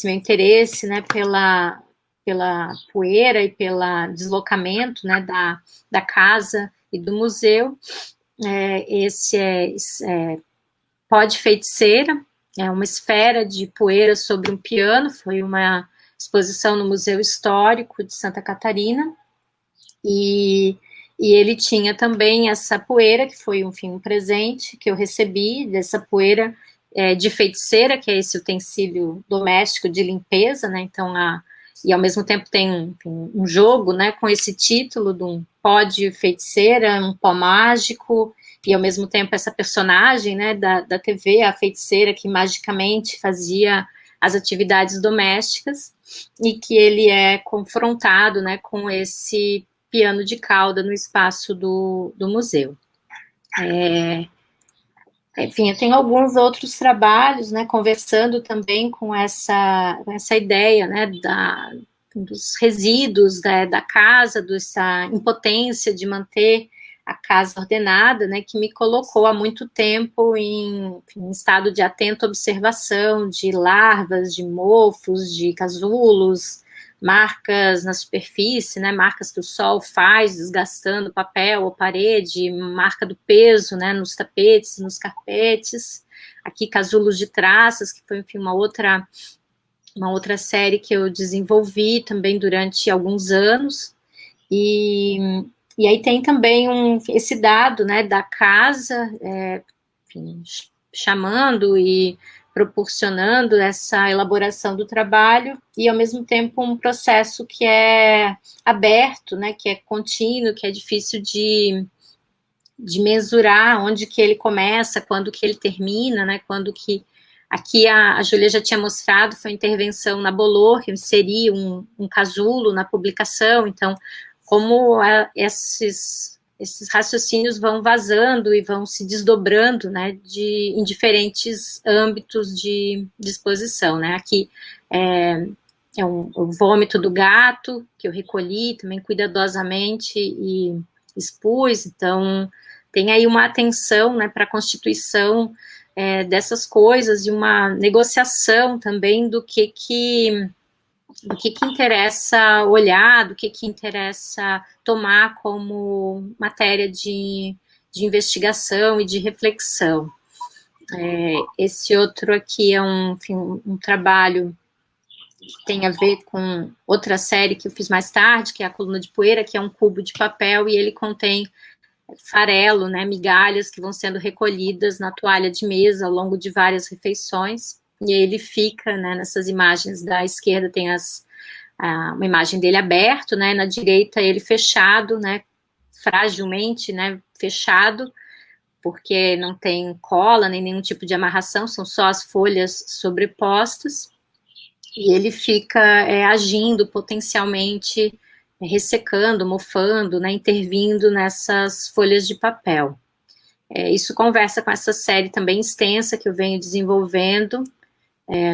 meu interesse, né, pela poeira e pelo deslocamento, né, da casa e do museu. Esse Pó de Feiticeira, é uma esfera de poeira sobre um piano, foi uma exposição no Museu Histórico de Santa Catarina, e ele tinha também essa poeira, que foi, enfim, um presente que eu recebi, dessa poeira de feiticeira, que é esse utensílio doméstico de limpeza, né, então e ao mesmo tempo tem um jogo, né, com esse título de um pó de feiticeira, um pó mágico, e ao mesmo tempo essa personagem, né, da TV, a feiticeira que magicamente fazia as atividades domésticas, e que ele é confrontado, né, com esse piano de cauda no espaço do museu. Enfim, eu tenho alguns outros trabalhos, né, conversando também com essa ideia, né, dos resíduos da casa, dessa impotência de manter a casa ordenada, né, que me colocou há muito tempo em estado de atenta observação de larvas, de mofos, de casulos, marcas na superfície, né, marcas que o sol faz, desgastando papel ou parede, marca do peso, né, nos tapetes, nos carpetes, aqui casulos de traças, que foi, enfim, uma outra série que eu desenvolvi também durante alguns anos, e aí tem também esse dado, né, da casa, enfim, chamando e proporcionando essa elaboração do trabalho, e ao mesmo tempo um processo que é aberto, né, que é contínuo, que é difícil de mensurar onde que ele começa, quando que ele termina, né, quando que... Aqui a Júlia já tinha mostrado, foi a intervenção na Bolor, que seria um casulo na publicação, então, como esses esses raciocínios vão vazando e vão se desdobrando, né, em diferentes âmbitos de exposição, né, aqui o vômito do gato, que eu recolhi também cuidadosamente e expus, então tem aí uma atenção, né, para a constituição dessas coisas e uma negociação também do que interessa olhar, do que interessa tomar como matéria de investigação e de reflexão. Esse outro aqui é um trabalho que tem a ver com outra série que eu fiz mais tarde, que é a Coluna de Poeira, que é um cubo de papel, e ele contém farelo, né, migalhas que vão sendo recolhidas na toalha de mesa ao longo de várias refeições, e ele fica, né, nessas imagens da esquerda tem uma imagem dele aberto, né, na direita ele fechado, né, fragilmente, né, fechado, porque não tem cola, nem nenhum tipo de amarração, são só as folhas sobrepostas, e ele fica agindo potencialmente, ressecando, mofando, né, intervindo nessas folhas de papel. Isso conversa com essa série também extensa que eu venho desenvolvendo,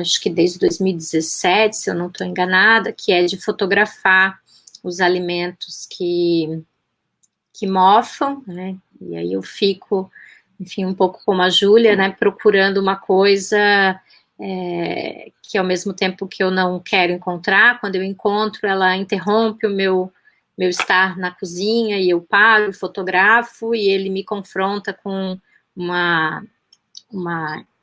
acho que desde 2017, se eu não estou enganada, que é de fotografar os alimentos que mofam, né, e aí eu fico, enfim, um pouco como a Júlia, né, procurando uma coisa que ao mesmo tempo que eu não quero encontrar, quando eu encontro, ela interrompe o meu estar na cozinha, e eu paro, fotografo, e ele me confronta com uma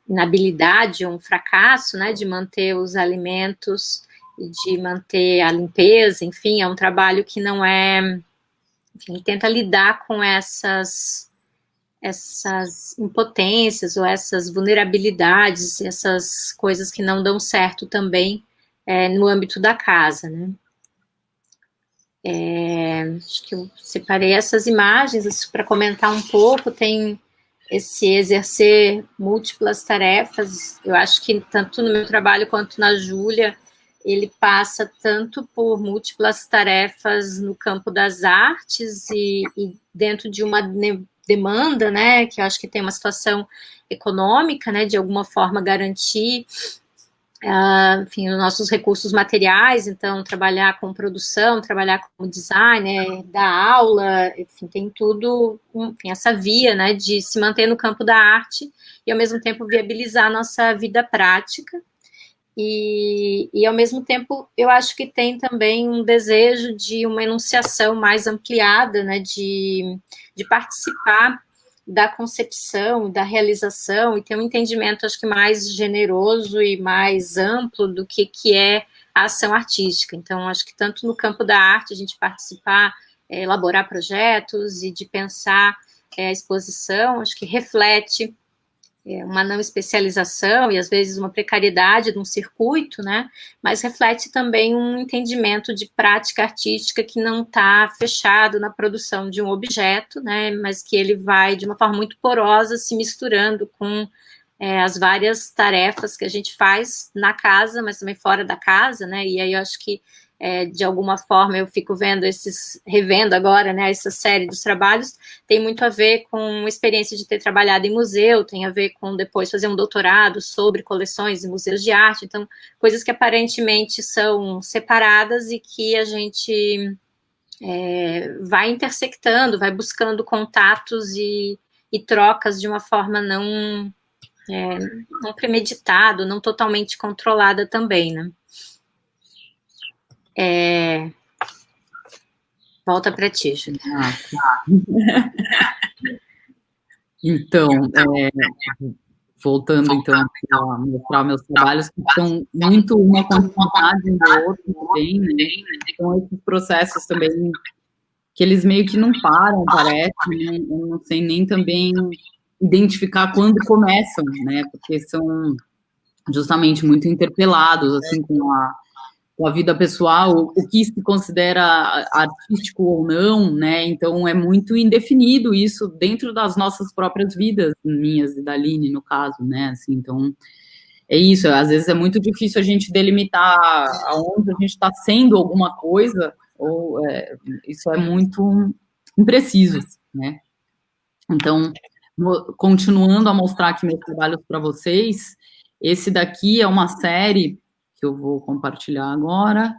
inabilidade, um fracasso, né, de manter os alimentos, de manter a limpeza, enfim, é um trabalho que não enfim, tenta lidar com essas impotências ou essas vulnerabilidades, essas coisas que não dão certo também no âmbito da casa, né? Acho que eu separei essas imagens para comentar um pouco. Tem esse exercer múltiplas tarefas, eu acho que tanto no meu trabalho quanto na Júlia, ele passa tanto por múltiplas tarefas no campo das artes e dentro de uma demanda, né, que eu acho que tem uma situação econômica, né, de alguma forma garantir, enfim, os nossos recursos materiais, então trabalhar com produção, trabalhar com design, dar aula, enfim, tem tudo, enfim, essa via, né, de se manter no campo da arte e ao mesmo tempo viabilizar a nossa vida prática. E ao mesmo tempo, eu acho que tem também um desejo de uma enunciação mais ampliada, né, de participar da concepção, da realização, e ter um entendimento, acho que mais generoso e mais amplo do que é a ação artística. Então, acho que tanto no campo da arte, a gente participar, elaborar projetos e de pensar a exposição, acho que reflete uma não especialização e, às vezes, uma precariedade de um circuito, né, mas reflete também um entendimento de prática artística que não está fechado na produção de um objeto, né, mas que ele vai, de uma forma muito porosa, se misturando com as várias tarefas que a gente faz na casa, mas também fora da casa, né, e aí eu acho que de alguma forma eu fico revendo agora, né, essa série dos trabalhos, tem muito a ver com a experiência de ter trabalhado em museu, tem a ver com depois fazer um doutorado sobre coleções e museus de arte, então coisas que aparentemente são separadas e que a gente vai intersectando, vai buscando contatos e trocas de uma forma não premeditada, não totalmente controlada também, né. Volta para ti, Júlia. Então, voltando então a mostrar meus trabalhos, que são muito uma continuidade do outro também, né? Então, esses processos também, que eles meio que não param, parece, né? Eu não sei nem também identificar quando começam, né? Porque são justamente muito interpelados, assim, com a vida pessoal, o que se considera artístico ou não, né, então é muito indefinido isso dentro das nossas próprias vidas, minhas e da Aline, no caso, né, assim, então, é isso, às vezes é muito difícil a gente delimitar aonde a gente está sendo alguma coisa, ou isso é muito imprecisos, né? Então, continuando a mostrar aqui meus trabalhos para vocês, esse daqui é uma série que eu vou compartilhar agora,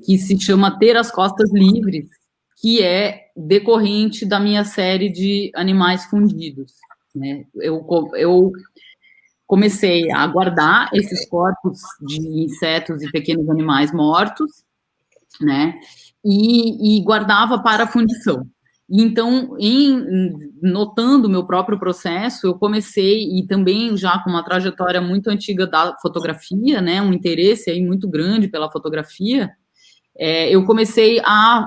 que se chama Ter as Costas Livres, que é decorrente da minha série de animais fundidos, né? Eu comecei a guardar esses corpos de insetos e pequenos animais mortos, né? E guardava para a fundição. Então, notando o meu próprio processo, eu comecei, e também já com uma trajetória muito antiga da fotografia, né, um interesse aí muito grande pela fotografia, eu comecei a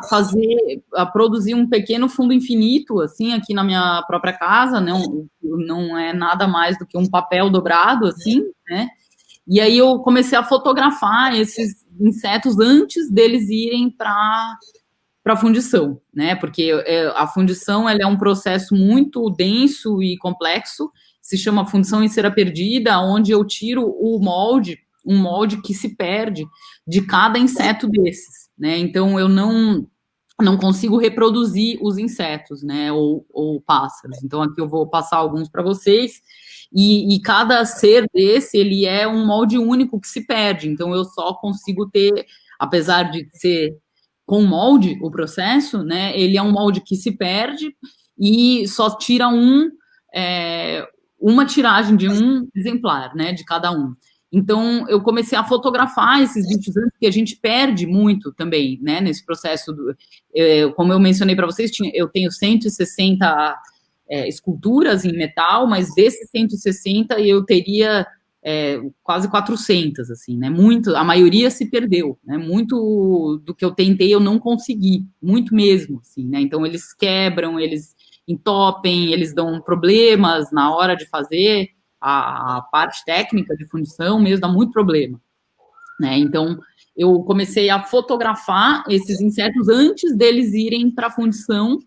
produzir um pequeno fundo infinito, assim, aqui na minha própria casa, não é nada mais do que um papel dobrado, assim, né, e aí eu comecei a fotografar esses insetos antes deles irem para a fundição, né? Porque a fundição ela é um processo muito denso e complexo, se chama fundição em cera perdida, onde eu tiro um molde que se perde de cada inseto desses, né? Então eu não consigo reproduzir os insetos, né? Ou pássaros. Então aqui eu vou passar alguns para vocês. E cada ser desse, ele é um molde único que se perde. Então eu só consigo ter, apesar de ser com molde, o processo, né, ele é um molde que se perde e só tira uma tiragem de um exemplar, né, de cada um. Então, eu comecei a fotografar esses bichos antes, que a gente perde muito também, né, nesse processo. Como eu mencionei para vocês, eu tenho 160 esculturas em metal, mas desses 160 eu teria quase 400, assim, né, a maioria se perdeu, né, muito do que eu tentei eu não consegui, muito mesmo, assim, né, então eles quebram, eles entopem, eles dão problemas na hora de fazer a parte técnica de fundição mesmo, dá muito problema, né, então eu comecei a fotografar esses insetos antes deles irem para a fundição.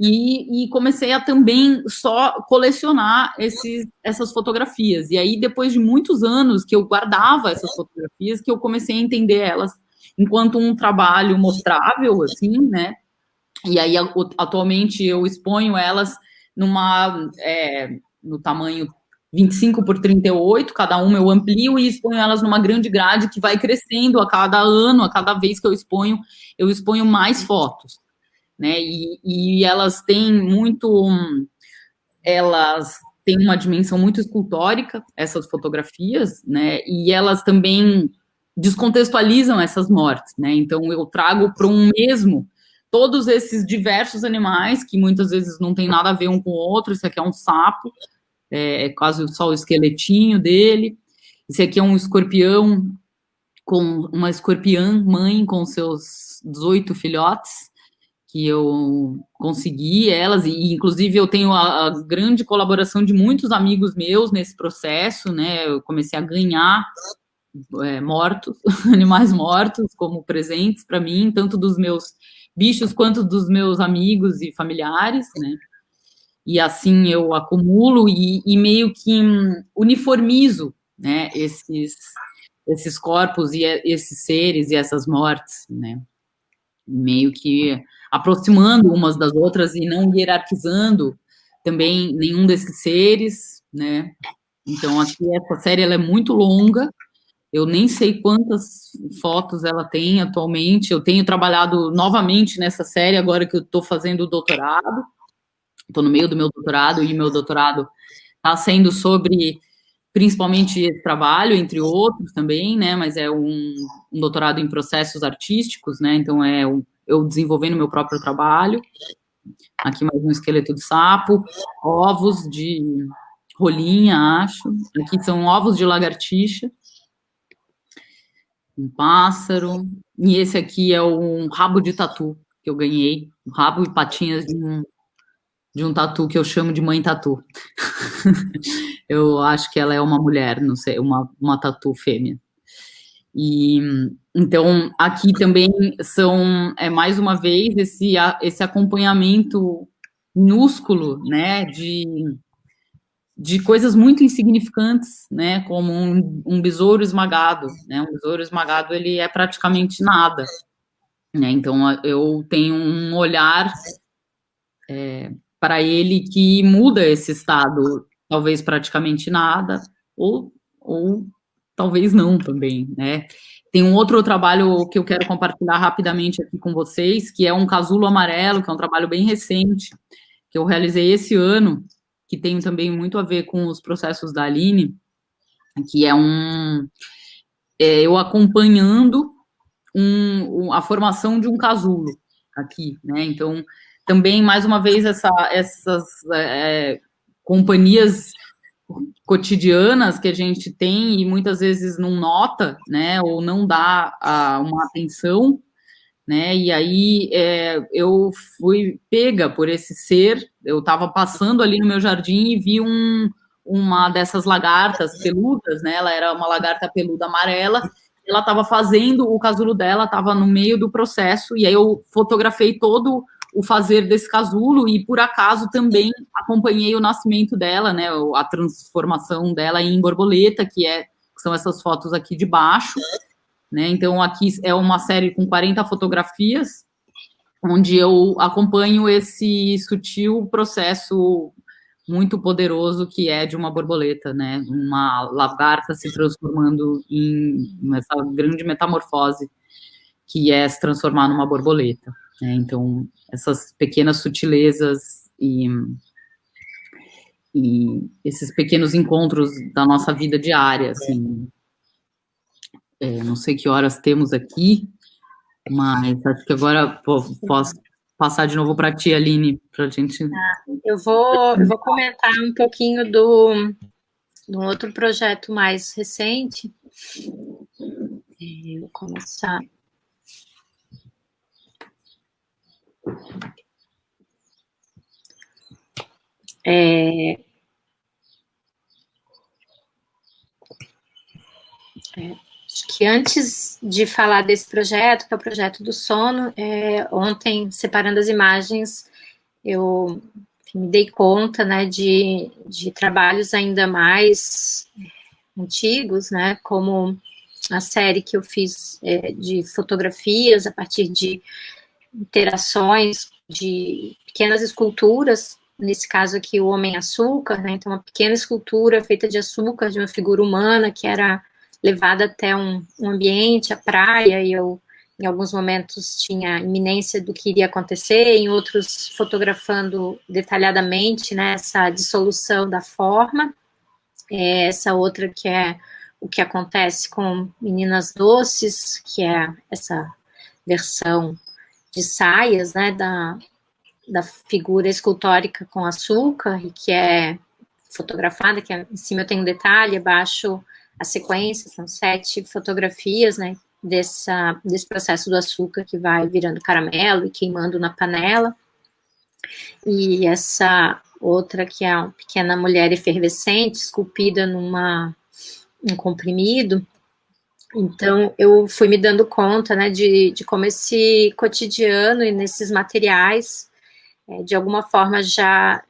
E comecei a também só colecionar essas fotografias. E aí, depois de muitos anos que eu guardava essas fotografias, que eu comecei a entender elas enquanto um trabalho mostrável, assim, né? E aí, atualmente, eu exponho elas no tamanho 25 por 38, cada uma eu amplio e exponho elas numa grande grade que vai crescendo a cada ano, a cada vez que eu exponho mais fotos. Né, e elas têm uma dimensão muito escultórica, essas fotografias, né, e elas também descontextualizam essas mortes, né, então eu trago para um mesmo todos esses diversos animais que muitas vezes não tem nada a ver um com o outro. Esse aqui é um sapo, quase só o esqueletinho dele. Esse aqui é um escorpião com uma escorpiã mãe com seus 18 filhotes, que eu consegui elas, e inclusive eu tenho a grande colaboração de muitos amigos meus nesse processo, né, eu comecei a ganhar animais mortos como presentes para mim, tanto dos meus bichos quanto dos meus amigos e familiares, né, e assim eu acumulo e meio que uniformizo, né, esses corpos e esses seres e essas mortes, né, meio que aproximando umas das outras e não hierarquizando também nenhum desses seres, né? Então, aqui essa série ela é muito longa, eu nem sei quantas fotos ela tem atualmente, eu tenho trabalhado novamente nessa série agora que eu estou fazendo o doutorado, estou no meio do meu doutorado, e meu doutorado está sendo sobre, principalmente, esse trabalho, entre outros também, né, mas é um doutorado em processos artísticos, né, então eu desenvolvendo meu próprio trabalho. Aqui mais um esqueleto de sapo, ovos de rolinha, acho. Aqui são ovos de lagartixa, um pássaro. E esse aqui é um rabo de tatu que eu ganhei, um rabo e patinhas de um tatu que eu chamo de mãe tatu. Eu acho que ela é uma mulher, não sei, uma tatu fêmea. E então aqui também mais uma vez esse acompanhamento minúsculo, né, de coisas muito insignificantes, né, como um besouro esmagado, né, um besouro esmagado ele é praticamente nada, né, então eu tenho um olhar para ele que muda esse estado, talvez praticamente nada, ou talvez não também, né? Tem um outro trabalho que eu quero compartilhar rapidamente aqui com vocês, que é um casulo amarelo, que é um trabalho bem recente, que eu realizei esse ano, que tem também muito a ver com os processos da Aline, que é eu acompanhando a formação de um casulo aqui, né? Então, também, mais uma vez, essas companhias cotidianas que a gente tem e muitas vezes não nota, né, ou não dá uma atenção, né, e aí eu fui pega por esse ser, eu estava passando ali no meu jardim e vi uma dessas lagartas peludas, né, ela era uma lagarta peluda amarela, ela estava fazendo, o casulo dela estava no meio do processo, e aí eu fotografei todo o fazer desse casulo, e por acaso também acompanhei o nascimento dela, né, a transformação dela em borboleta, que são essas fotos aqui de baixo, né, então aqui é uma série com 40 fotografias, onde eu acompanho esse sutil processo muito poderoso que é de uma borboleta, né, uma lagarta se transformando em essa grande metamorfose que é se transformar numa borboleta, né, então essas pequenas sutilezas e esses pequenos encontros da nossa vida diária, assim. Não sei que horas temos aqui, mas acho que agora posso passar de novo para a tia Aline, para a gente... Eu vou comentar um pouquinho de um outro projeto mais recente. Vou começar... Acho que antes de falar desse projeto, que é o projeto do sono, ontem, separando as imagens, eu me dei conta, né, de trabalhos ainda mais antigos, né, como a série que eu fiz de fotografias a partir de interações de pequenas esculturas, nesse caso aqui o Homem-Açúcar, né, então uma pequena escultura feita de açúcar de uma figura humana que era levada até um ambiente, a praia, e eu em alguns momentos tinha iminência do que iria acontecer, em outros fotografando detalhadamente, né, essa dissolução da forma, essa outra que é o que acontece com Meninas Doces, que é essa versão de saias, né, da figura escultórica com açúcar, e que é fotografada, que em cima eu tenho um detalhe, abaixo a sequência, são 7 fotografias, né, desse processo do açúcar que vai virando caramelo e queimando na panela, e essa outra que é uma pequena mulher efervescente, esculpida num comprimido. Então, eu fui me dando conta, né, de como esse cotidiano e nesses materiais, de alguma forma, já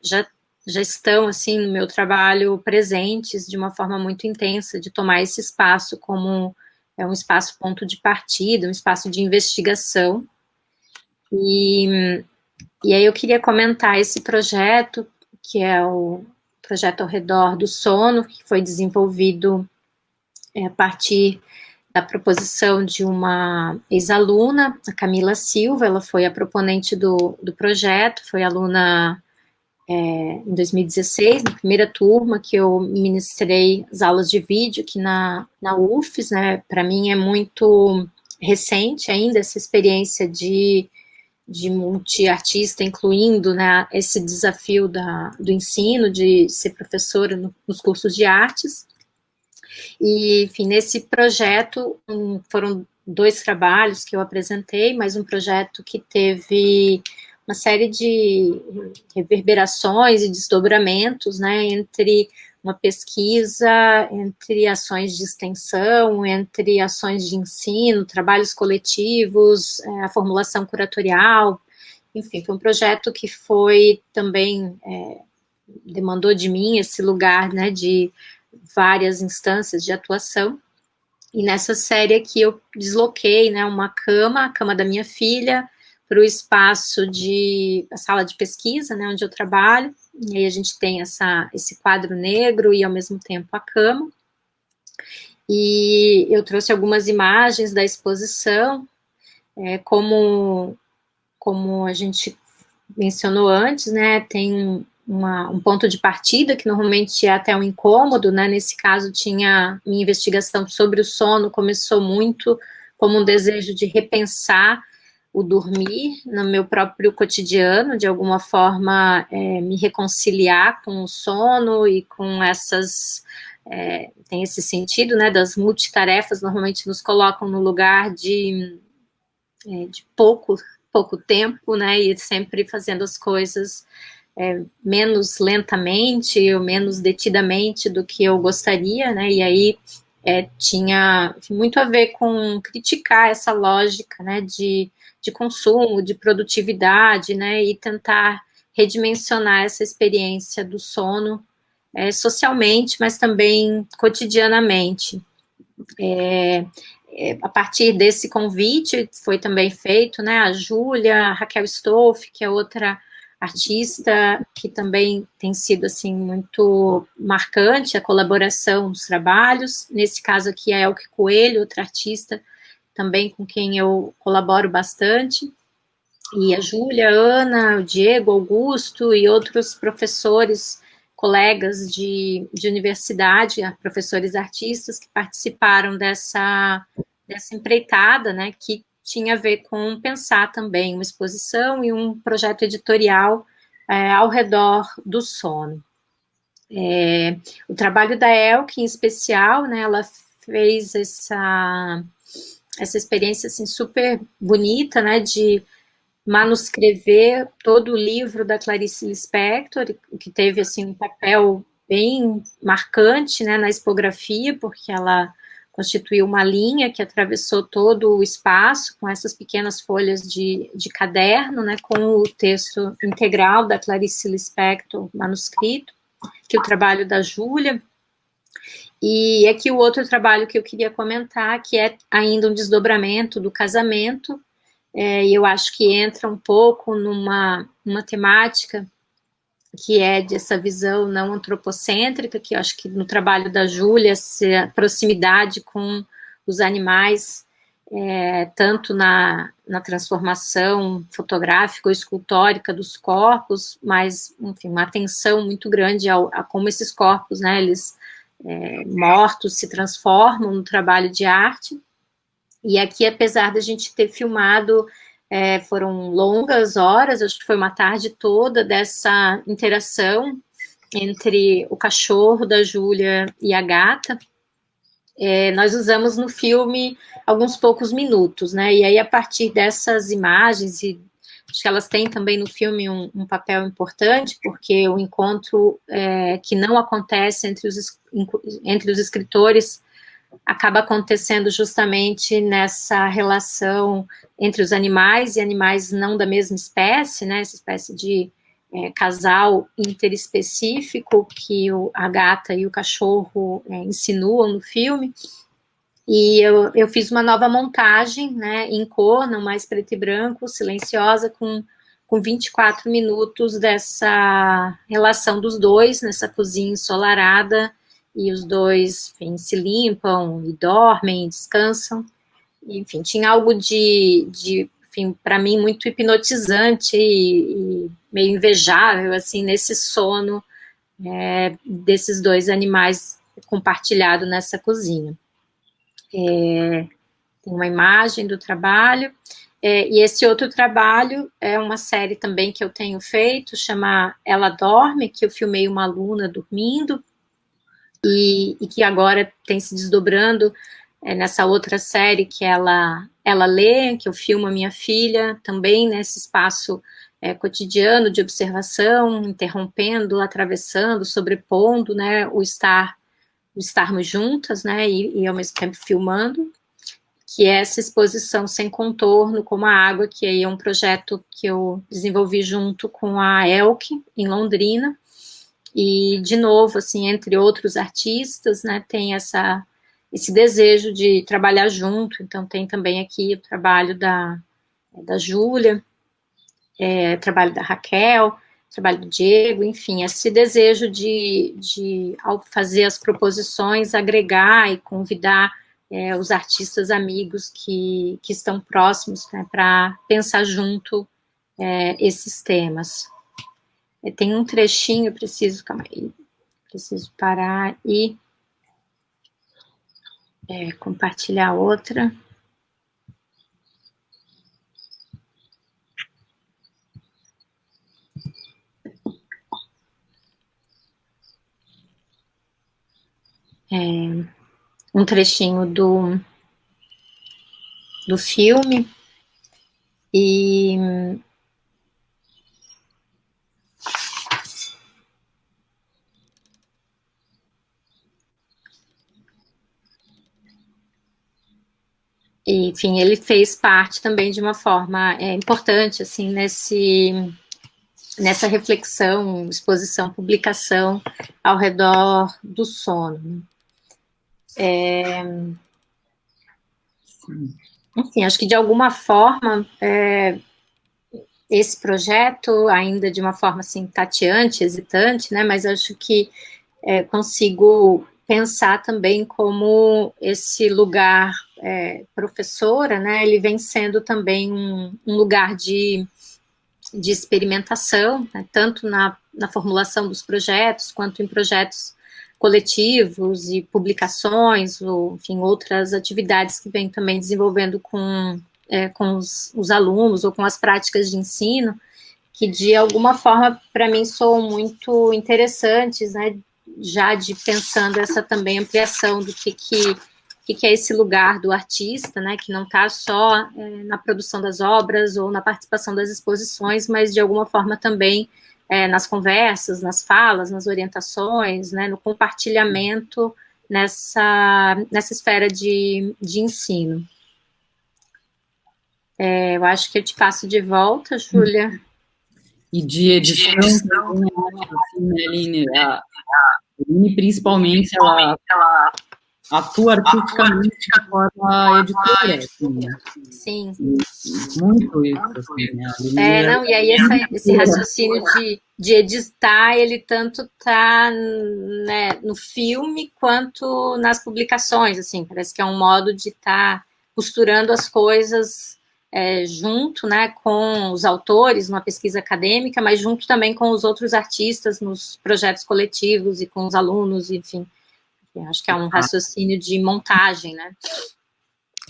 estão, assim, no meu trabalho presentes de uma forma muito intensa, de tomar esse espaço como um espaço ponto de partida, um espaço de investigação. E aí eu queria comentar esse projeto, que é o projeto ao redor do sono, que foi desenvolvido a partir da proposição de uma ex-aluna, a Camila Silva. Ela foi a proponente do projeto, foi aluna em 2016, na primeira turma que eu ministrei as aulas de vídeo aqui na UFES, né, para mim é muito recente ainda essa experiência de multiartista, incluindo, né, esse desafio do ensino, de ser professora nos cursos de artes. E, enfim, nesse projeto foram 2 trabalhos que eu apresentei, mas um projeto que teve uma série de reverberações e desdobramentos, né, entre uma pesquisa, entre ações de extensão, entre ações de ensino, trabalhos coletivos, a formulação curatorial, enfim, foi um projeto que foi também, demandou de mim esse lugar, né, de várias instâncias de atuação. E nessa série aqui eu desloquei, né, a cama da minha filha, para o espaço a sala de pesquisa, né, onde eu trabalho, e aí a gente tem esse quadro negro e, ao mesmo tempo, a cama. E eu trouxe algumas imagens da exposição, como a gente mencionou antes, né, tem um ponto de partida, que normalmente é até um incômodo, né, nesse caso minha investigação sobre o sono começou muito como um desejo de repensar o dormir no meu próprio cotidiano, de alguma forma me reconciliar com o sono e com tem esse sentido, né, das multitarefas, normalmente nos colocam no lugar de pouco tempo, né, e sempre fazendo as coisas menos lentamente ou menos detidamente do que eu gostaria, né, e aí tinha muito a ver com criticar essa lógica, né, de consumo, de produtividade, né, e tentar redimensionar essa experiência do sono socialmente, mas também cotidianamente. A partir desse convite foi também feito, né, a Júlia, a Raquel Stoff, que é outra artista que também tem sido, assim, muito marcante a colaboração nos trabalhos. Nesse caso aqui, a Elke Coelho, outra artista também com quem eu colaboro bastante, e a Júlia, a Ana, o Diego, Augusto e outros professores, colegas de universidade, professores artistas que participaram dessa empreitada, né, que tinha a ver com pensar também uma exposição e um projeto editorial ao redor do sono. O trabalho da Elke, em especial, né, ela fez essa experiência assim, super bonita, né, de manuscrever todo o livro da Clarice Lispector, que teve assim, um papel bem marcante, né, na expografia, porque ela constituiu uma linha que atravessou todo o espaço, com essas pequenas folhas de caderno, né, com o texto integral da Clarice Lispector manuscrito, que é o trabalho da Júlia. E aqui o outro trabalho que eu queria comentar, que é ainda um desdobramento do casamento, e eu acho que entra um pouco numa temática que é dessa visão não antropocêntrica, que eu acho que no trabalho da Júlia, a proximidade com os animais, tanto na transformação fotográfica ou escultórica dos corpos, mas, enfim, uma atenção muito grande a como esses corpos, né, eles mortos se transformam no trabalho de arte. E aqui, apesar da gente ter filmado, foram longas horas, acho que foi uma tarde toda dessa interação entre o cachorro da Júlia e a gata. Nós usamos no filme alguns poucos minutos, né? E aí, a partir dessas imagens, e acho que elas têm também no filme um papel importante, porque o encontro que não acontece entre os escritores acaba acontecendo justamente nessa relação entre os animais e animais não da mesma espécie, né, essa espécie de casal interespecífico que a gata e o cachorro insinuam no filme. E eu fiz uma nova montagem, né, em cor, não mais preto e branco, silenciosa, com 24 minutos dessa relação dos dois, nessa cozinha ensolarada, e os dois, enfim, se limpam e dormem, descansam. Enfim, tinha algo enfim, para mim, muito hipnotizante e meio invejável, assim, nesse sono desses dois animais compartilhado nessa cozinha. Tem uma imagem do trabalho, e esse outro trabalho é uma série também que eu tenho feito, chama Ela Dorme, que eu filmei uma aluna dormindo, e que agora tem se desdobrando nessa outra série que ela lê, que eu filmo a minha filha, também nesse espaço cotidiano de observação, interrompendo, atravessando, sobrepondo, né, o estarmos juntas, né, e ao mesmo tempo filmando, que é essa exposição sem contorno, como a água, que aí é um projeto que eu desenvolvi junto com a Elke, em Londrina. E, de novo, assim, entre outros artistas, né, tem esse desejo de trabalhar junto. Então, tem também aqui o trabalho da Júlia, trabalho da Raquel, trabalho do Diego, enfim, esse desejo ao fazer as proposições, agregar e convidar os artistas amigos que estão próximos, né, para pensar junto esses temas. Tem um trechinho, calma aí, preciso parar e compartilhar outra. Um trechinho do filme e enfim, ele fez parte também de uma forma importante, assim, nessa reflexão, exposição, publicação ao redor do sono. Enfim, acho que de alguma forma esse projeto, ainda de uma forma assim, tateante, hesitante, né, mas acho que consigo pensar também como esse lugar professora, né, ele vem sendo também um lugar de experimentação, né, tanto na formulação dos projetos, quanto em projetos coletivos e publicações, ou, enfim, outras atividades que vem também desenvolvendo com os alunos, ou com as práticas de ensino, que de alguma forma, para mim, são muito interessantes, né, já de pensando essa também ampliação do que é esse lugar do artista, né, que não está só na produção das obras ou na participação das exposições, mas de alguma forma também nas conversas, nas falas, nas orientações, né, no compartilhamento nessa esfera de ensino. Eu acho que eu te passo de volta, Júlia. E de edição, assim, né, Aline? A Aline, principalmente, ela atua artisticamente de forma editora. Assim, né? Sim. Muito isso. Assim, né? Não, e aí esse raciocínio de editar, ele tanto está, né, no filme quanto nas publicações, assim, parece que é um modo de estar costurando as coisas junto, né, com os autores numa pesquisa acadêmica, mas junto também com os outros artistas nos projetos coletivos e com os alunos, enfim. Acho que é um raciocínio de montagem, né?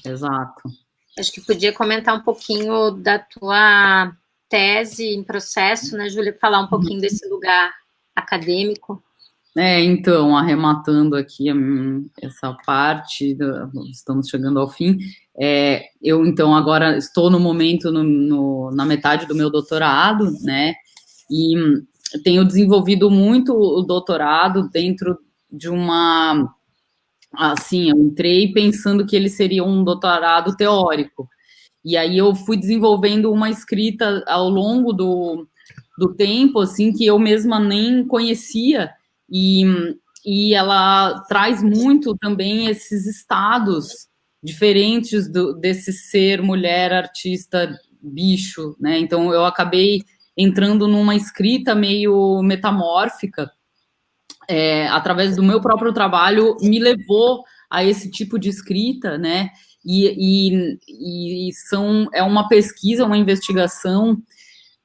Exato. Acho que podia comentar um pouquinho da tua tese em processo, né, Júlia? Falar um pouquinho desse lugar acadêmico. Então, arrematando aqui essa parte, estamos chegando ao fim. Eu, então, agora estou no momento, na metade do meu doutorado, né, e tenho desenvolvido muito o doutorado dentro de assim, eu entrei pensando que ele seria um doutorado teórico, e aí eu fui desenvolvendo uma escrita ao longo do tempo, assim, que eu mesma nem conhecia, e ela traz muito também esses estados diferentes desse ser, mulher, artista, bicho, né? Então eu acabei entrando numa escrita meio metamórfica, através do meu próprio trabalho, me levou a esse tipo de escrita, né? É uma pesquisa, uma investigação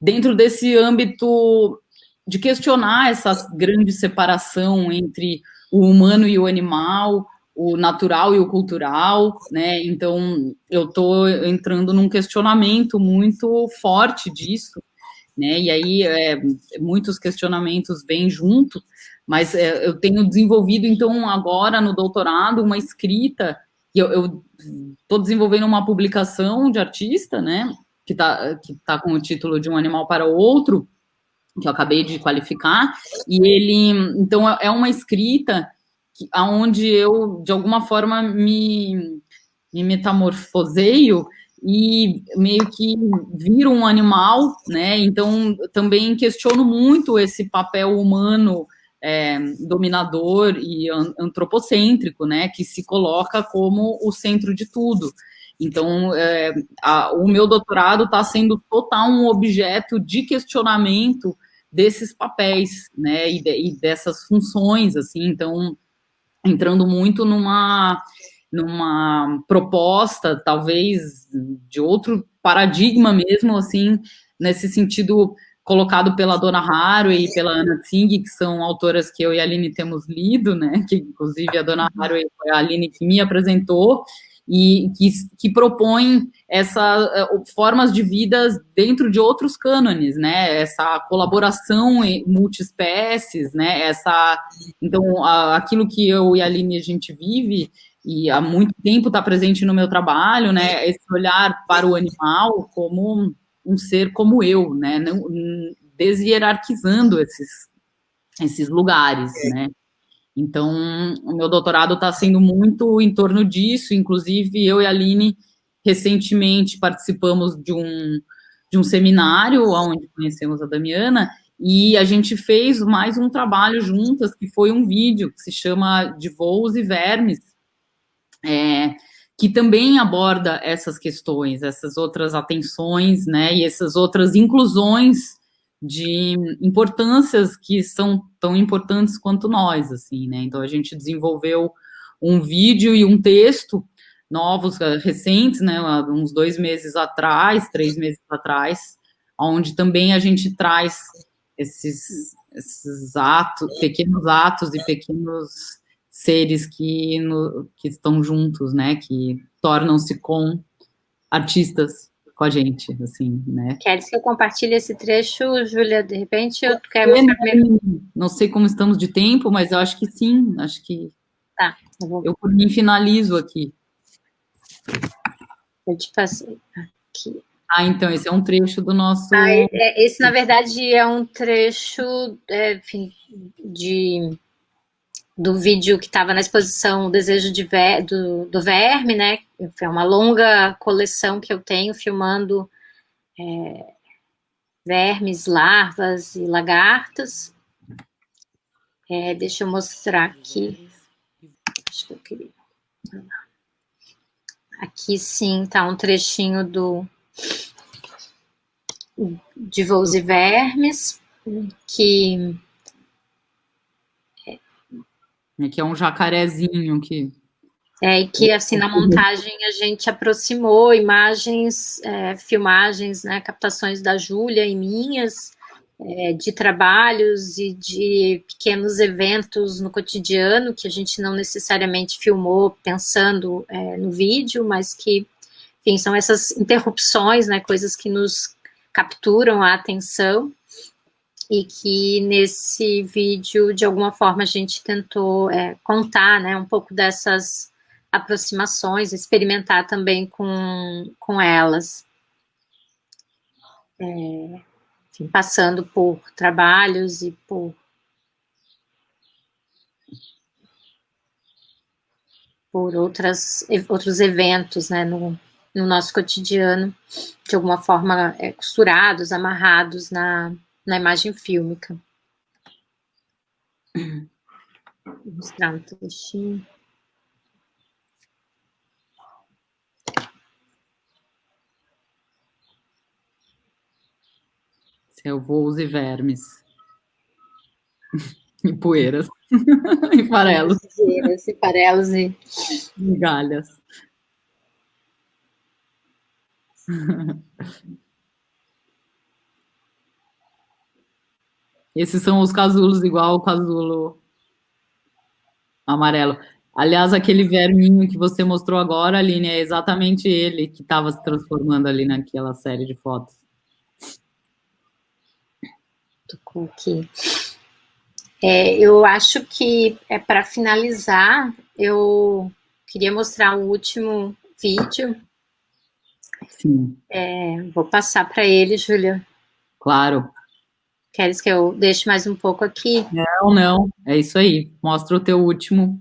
dentro desse âmbito de questionar essa grande separação entre o humano e o animal, o natural e o cultural, né? Então, eu estou entrando num questionamento muito forte disso, né? E aí, muitos questionamentos vêm junto, mas eu tenho desenvolvido, então, agora no doutorado, uma escrita, e eu estou desenvolvendo uma publicação de artista, né? Que tá com o título de Um Animal para o Outro, que eu acabei de qualificar, e ele, então, é uma escrita onde eu, de alguma forma, me metamorfoseio e meio que viro um animal, né? Então, também questiono muito esse papel humano dominador e antropocêntrico, né? Que se coloca como o centro de tudo. Então, o meu doutorado está sendo total um objeto de questionamento desses papéis, né, e dessas funções, assim, então, entrando muito numa proposta, talvez, de outro paradigma mesmo, assim, nesse sentido colocado pela Donna Haraway e pela Anna Tsing, que são autoras que eu e a Aline temos lido, né, que inclusive a Donna Haraway foi a Aline que me apresentou, e que propõem formas de vida dentro de outros cânones, né, essa colaboração multiespécies, né, então, aquilo que eu e a Aline a gente vive, e há muito tempo está presente no meu trabalho, né, esse olhar para o animal como um ser como eu, né, não, deshierarquizando esses lugares, né. Então, o meu doutorado está sendo muito em torno disso, inclusive eu e a Aline recentemente participamos de um seminário onde conhecemos a Damiana, e a gente fez mais um trabalho juntas, que foi um vídeo que se chama De Voos e Vermes, que também aborda essas questões, essas outras atenções, né, e essas outras inclusões de importâncias que são tão importantes quanto nós, assim, né, então a gente desenvolveu um vídeo e um texto novos, recentes, né, uns 2 meses atrás, 3 meses atrás, onde também a gente traz esses pequenos atos e pequenos seres que estão juntos, né, que tornam-se com artistas com a gente, assim, né. Queres que eu compartilhe esse trecho, Júlia? De repente, eu quero mostrar primeiro. Não sei como estamos de tempo, mas eu acho que sim, acho que Tá, eu por mim finalizo aqui. Eu te passei aqui. Então, esse é um trecho do nosso... Esse, na verdade, é um trecho, enfim, do vídeo que estava na exposição O Desejo do Verme, né? É uma longa coleção que eu tenho filmando vermes, larvas e lagartas. Deixa eu mostrar aqui. Acho que eu queria. Aqui sim tá um trechinho de Voos e Vermes, que é um jacarezinho que... e que, assim, na montagem a gente aproximou imagens, filmagens, né, captações da Júlia e minhas, de trabalhos e de pequenos eventos no cotidiano, que a gente não necessariamente filmou pensando no vídeo, mas que, enfim, são essas interrupções, né, coisas que nos capturam a atenção, e que nesse vídeo, de alguma forma, a gente tentou contar, né, um pouco dessas aproximações, experimentar também com elas. Enfim, passando por trabalhos e por outros eventos, né, no nosso cotidiano, de alguma forma costurados, amarrados na imagem fílmica. Vou mostrar um trechinho. Eu Voos e Vermes. E poeiras. E farelos. Poeiras e farelos e migalhas. Esses são os casulos, igual o casulo amarelo. Aliás, aquele verminho que você mostrou agora, Aline, é exatamente ele que estava se transformando ali naquela série de fotos. Tô aqui. Eu acho que, para finalizar, eu queria mostrar o último vídeo. Sim. Vou passar para ele, Júlia. Claro. Queres que eu deixe mais um pouco aqui? Não. É isso aí. Mostra o teu último.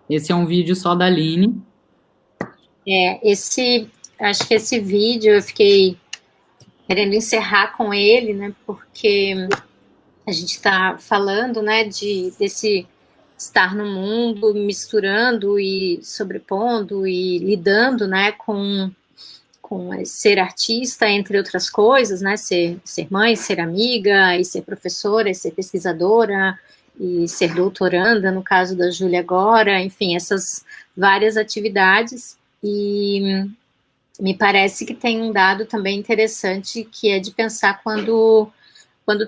Esse é um vídeo só da Aline. Acho que esse vídeo eu fiquei querendo encerrar com ele, né? Porque a gente está falando, né, desse estar no mundo, misturando e sobrepondo e lidando, né, com ser artista, entre outras coisas, né, ser mãe, ser amiga, e ser professora, e ser pesquisadora, e ser doutoranda, no caso da Júlia agora, enfim, essas várias atividades, e me parece que tem um dado também interessante, que é de pensar quando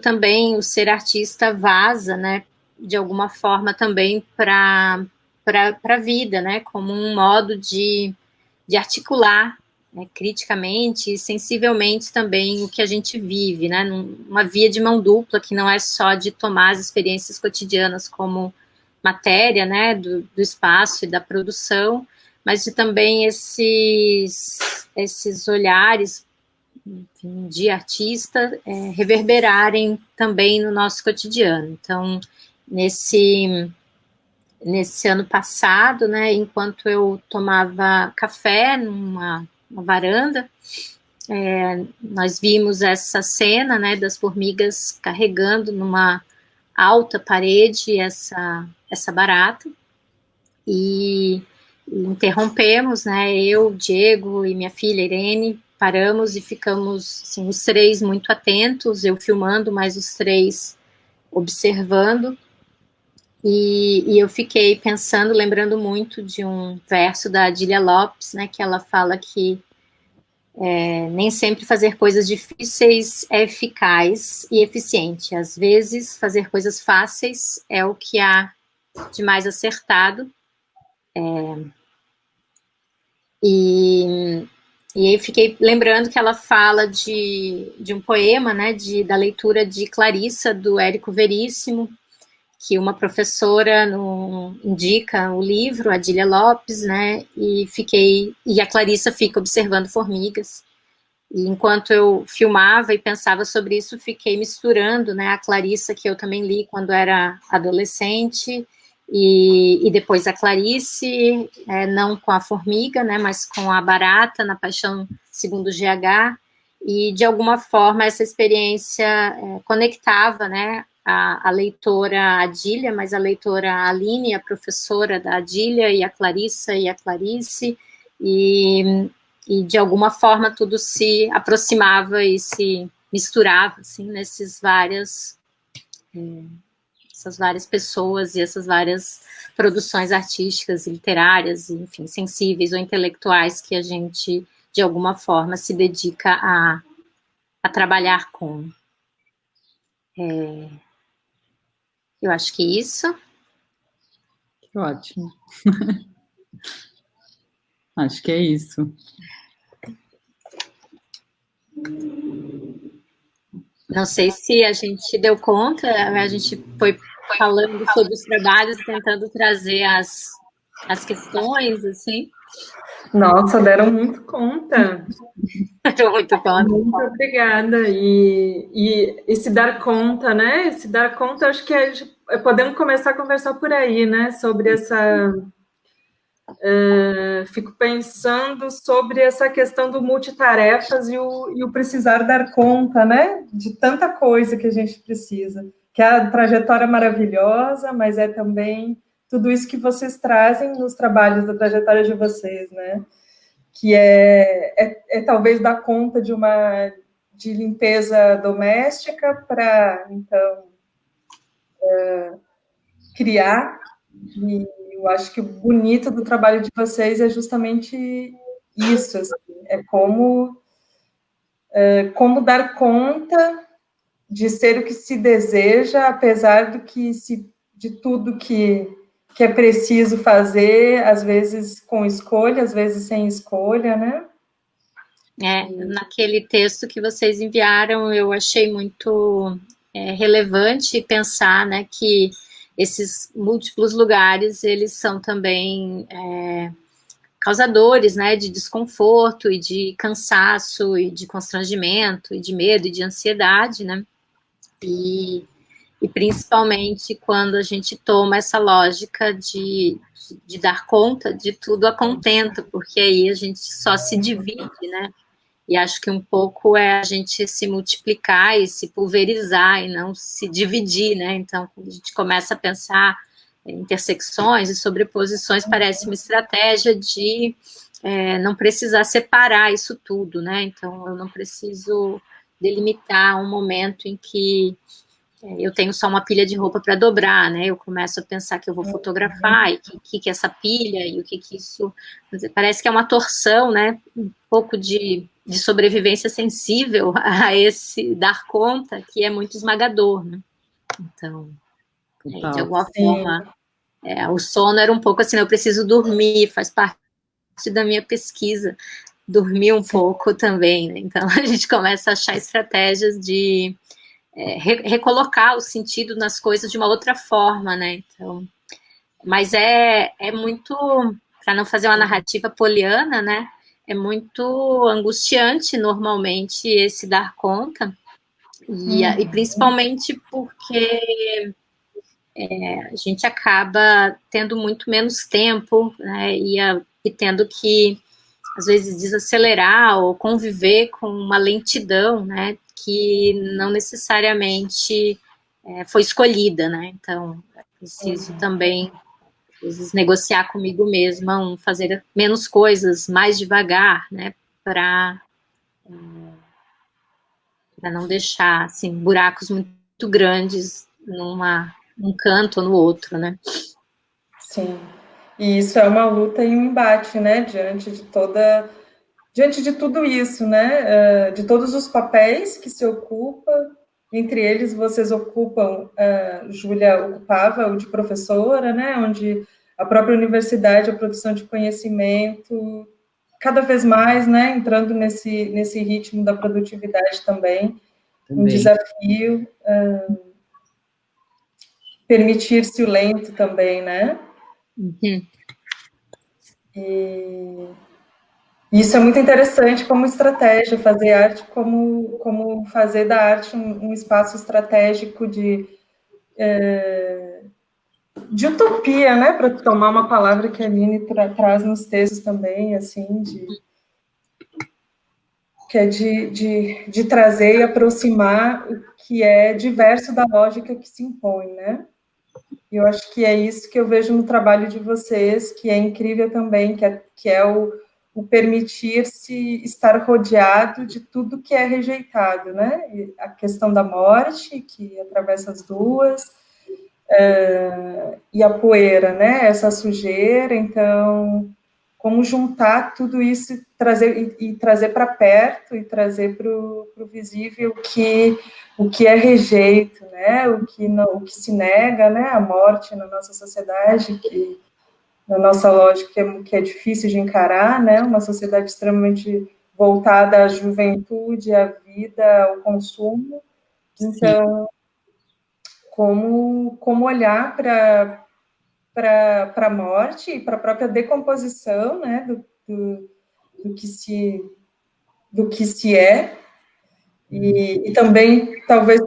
também o ser artista vaza, né, de alguma forma também para a vida, né, como um modo de articular, né, criticamente e sensivelmente também o que a gente vive, né, uma via de mão dupla, que não é só de tomar as experiências cotidianas como matéria, né, do espaço e da produção, mas de também esses olhares, enfim, de artista reverberarem também no nosso cotidiano. Então, nesse ano passado, né, enquanto eu tomava café numa varanda, nós vimos essa cena, né, das formigas carregando numa alta parede essa barata, e interrompemos, né, eu, Diego e minha filha Irene, paramos e ficamos, assim, os três muito atentos, eu filmando, mas os três observando, e eu fiquei pensando, lembrando muito de um verso da Adília Lopes, né, que ela fala que nem sempre fazer coisas difíceis é eficaz e eficiente. Às vezes, fazer coisas fáceis é o que há de mais acertado. E aí fiquei lembrando que ela fala de um poema, né, da leitura de Clarissa, do Érico Veríssimo, que uma professora indica o livro, Adília Lopes, né, e a Clarissa fica observando formigas. E enquanto eu filmava e pensava sobre isso, fiquei misturando, né, a Clarissa, que eu também li quando era adolescente, e depois a Clarice, não com a formiga, né, mas com a barata, na Paixão Segundo GH, e de alguma forma essa experiência conectava, né, a leitora Adília, mas a leitora Aline, a professora da Adília, e a Clarissa e a Clarice, e de alguma forma tudo se aproximava e se misturava, assim, essas várias pessoas e essas várias produções artísticas e literárias, enfim, sensíveis ou intelectuais que a gente, de alguma forma, se dedica a trabalhar com. Eu acho que isso. Que ótimo. Acho que é isso. Não sei se a gente deu conta, a gente foi falando sobre os trabalhos, tentando trazer as questões, assim. Nossa, deram muito conta. Deram muito conta. Muito obrigada. E se dar conta, né? Se dar conta, acho que podemos começar a conversar por aí, né? Sobre essa... fico pensando sobre essa questão do multitarefas e o precisar dar conta, né? De tanta coisa que a gente precisa. Que é a trajetória maravilhosa, mas é também tudo isso que vocês trazem nos trabalhos da trajetória de vocês, né? Que é talvez dar conta de limpeza doméstica para, então, criar. E eu acho que o bonito do trabalho de vocês é justamente isso, assim, é como dar conta de ser o que se deseja, apesar de tudo que é preciso fazer, às vezes com escolha, às vezes sem escolha, né? Naquele texto que vocês enviaram, eu achei muito relevante pensar, né, que esses múltiplos lugares, eles são também causadores, né, de desconforto e de cansaço e de constrangimento e de medo e de ansiedade, né, e principalmente quando a gente toma essa lógica de dar conta de tudo a contento, porque aí a gente só se divide, né, E acho que um pouco é a gente se multiplicar e se pulverizar e não se dividir, né? Então, quando a gente começa a pensar em intersecções e sobreposições, parece uma estratégia de não precisar separar isso tudo, né? Então, eu não preciso delimitar um momento em que eu tenho só uma pilha de roupa para dobrar, né? Eu começo a pensar que eu vou fotografar, e o que é essa pilha, e o que isso... Parece que é uma torção, né? Um pouco de sobrevivência sensível a esse dar conta, que é muito esmagador, né? Então, de alguma forma, o sono era um pouco assim, eu preciso dormir, faz parte da minha pesquisa, dormir um pouco também, né? Então, a gente começa a achar estratégias de recolocar o sentido nas coisas de uma outra forma, né? Então, mas é muito, para não fazer uma narrativa poliana, né? É muito angustiante, normalmente, esse dar conta, e principalmente porque a gente acaba tendo muito menos tempo, né? E tendo que, às vezes, desacelerar ou conviver com uma lentidão, né? Que não necessariamente foi escolhida, né? Então, é preciso também, às vezes, negociar comigo mesma, fazer menos coisas, mais devagar, né? Para não deixar, assim, buracos muito grandes num canto ou no outro, né? Sim. E isso é uma luta e um embate, né? Diante de tudo isso, né? De todos os papéis que se ocupa, entre eles vocês ocupam, Júlia ocupava o de professora, né? Onde a própria universidade, a produção de conhecimento, cada vez mais, né? Entrando nesse ritmo da produtividade também. Um desafio, permitir-se o lento também, né? Uhum. E isso é muito interessante como estratégia, fazer arte como fazer da arte um espaço estratégico de utopia, né? Para tomar uma palavra que a Aline traz nos textos também, assim, que é de trazer e aproximar o que é diverso da lógica que se impõe, né? E eu acho que é isso que eu vejo no trabalho de vocês, que é incrível também, que é o permitir-se estar rodeado de tudo que é rejeitado, né? E a questão da morte, que atravessa as duas, e a poeira, né? Essa sujeira, então, como juntar tudo isso e trazer para perto e trazer para o visível o que é rejeito, né? O que se nega, né? A morte na nossa sociedade, que na nossa lógica que é difícil de encarar, né? Uma sociedade extremamente voltada à juventude, à vida, ao consumo. Então, como olhar para a morte e para a própria decomposição, né, do que se é, e também, talvez,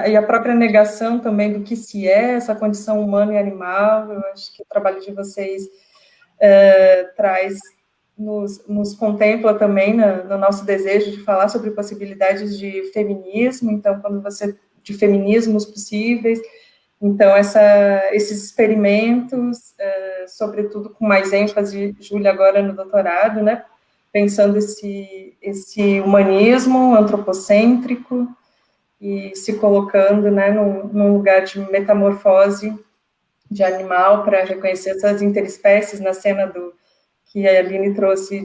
e a própria negação também do que se é, essa condição humana e animal. Eu acho que o trabalho de vocês nos contempla também no nosso desejo de falar sobre possibilidades de feminismo, então, de feminismos possíveis. Então, esses experimentos, sobretudo com mais ênfase, Júlia, agora no doutorado, né, pensando esse humanismo antropocêntrico e se colocando, né, num lugar de metamorfose de animal para reconhecer essas interespécies na cena que a Aline trouxe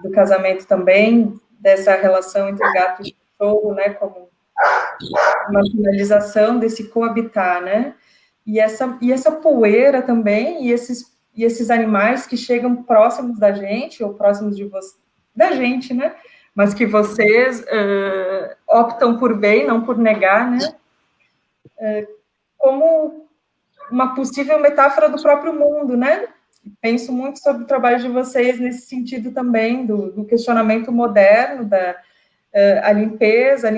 do casamento também, dessa relação entre o gato e o cachorro, né, como uma finalização desse coabitar, né? E essa poeira também, e esses animais que chegam próximos da gente, ou próximos da gente, né? Mas que vocês optam por ver e não por negar, né? Como uma possível metáfora do próprio mundo, né? Penso muito sobre o trabalho de vocês nesse sentido também, do questionamento moderno, a limpeza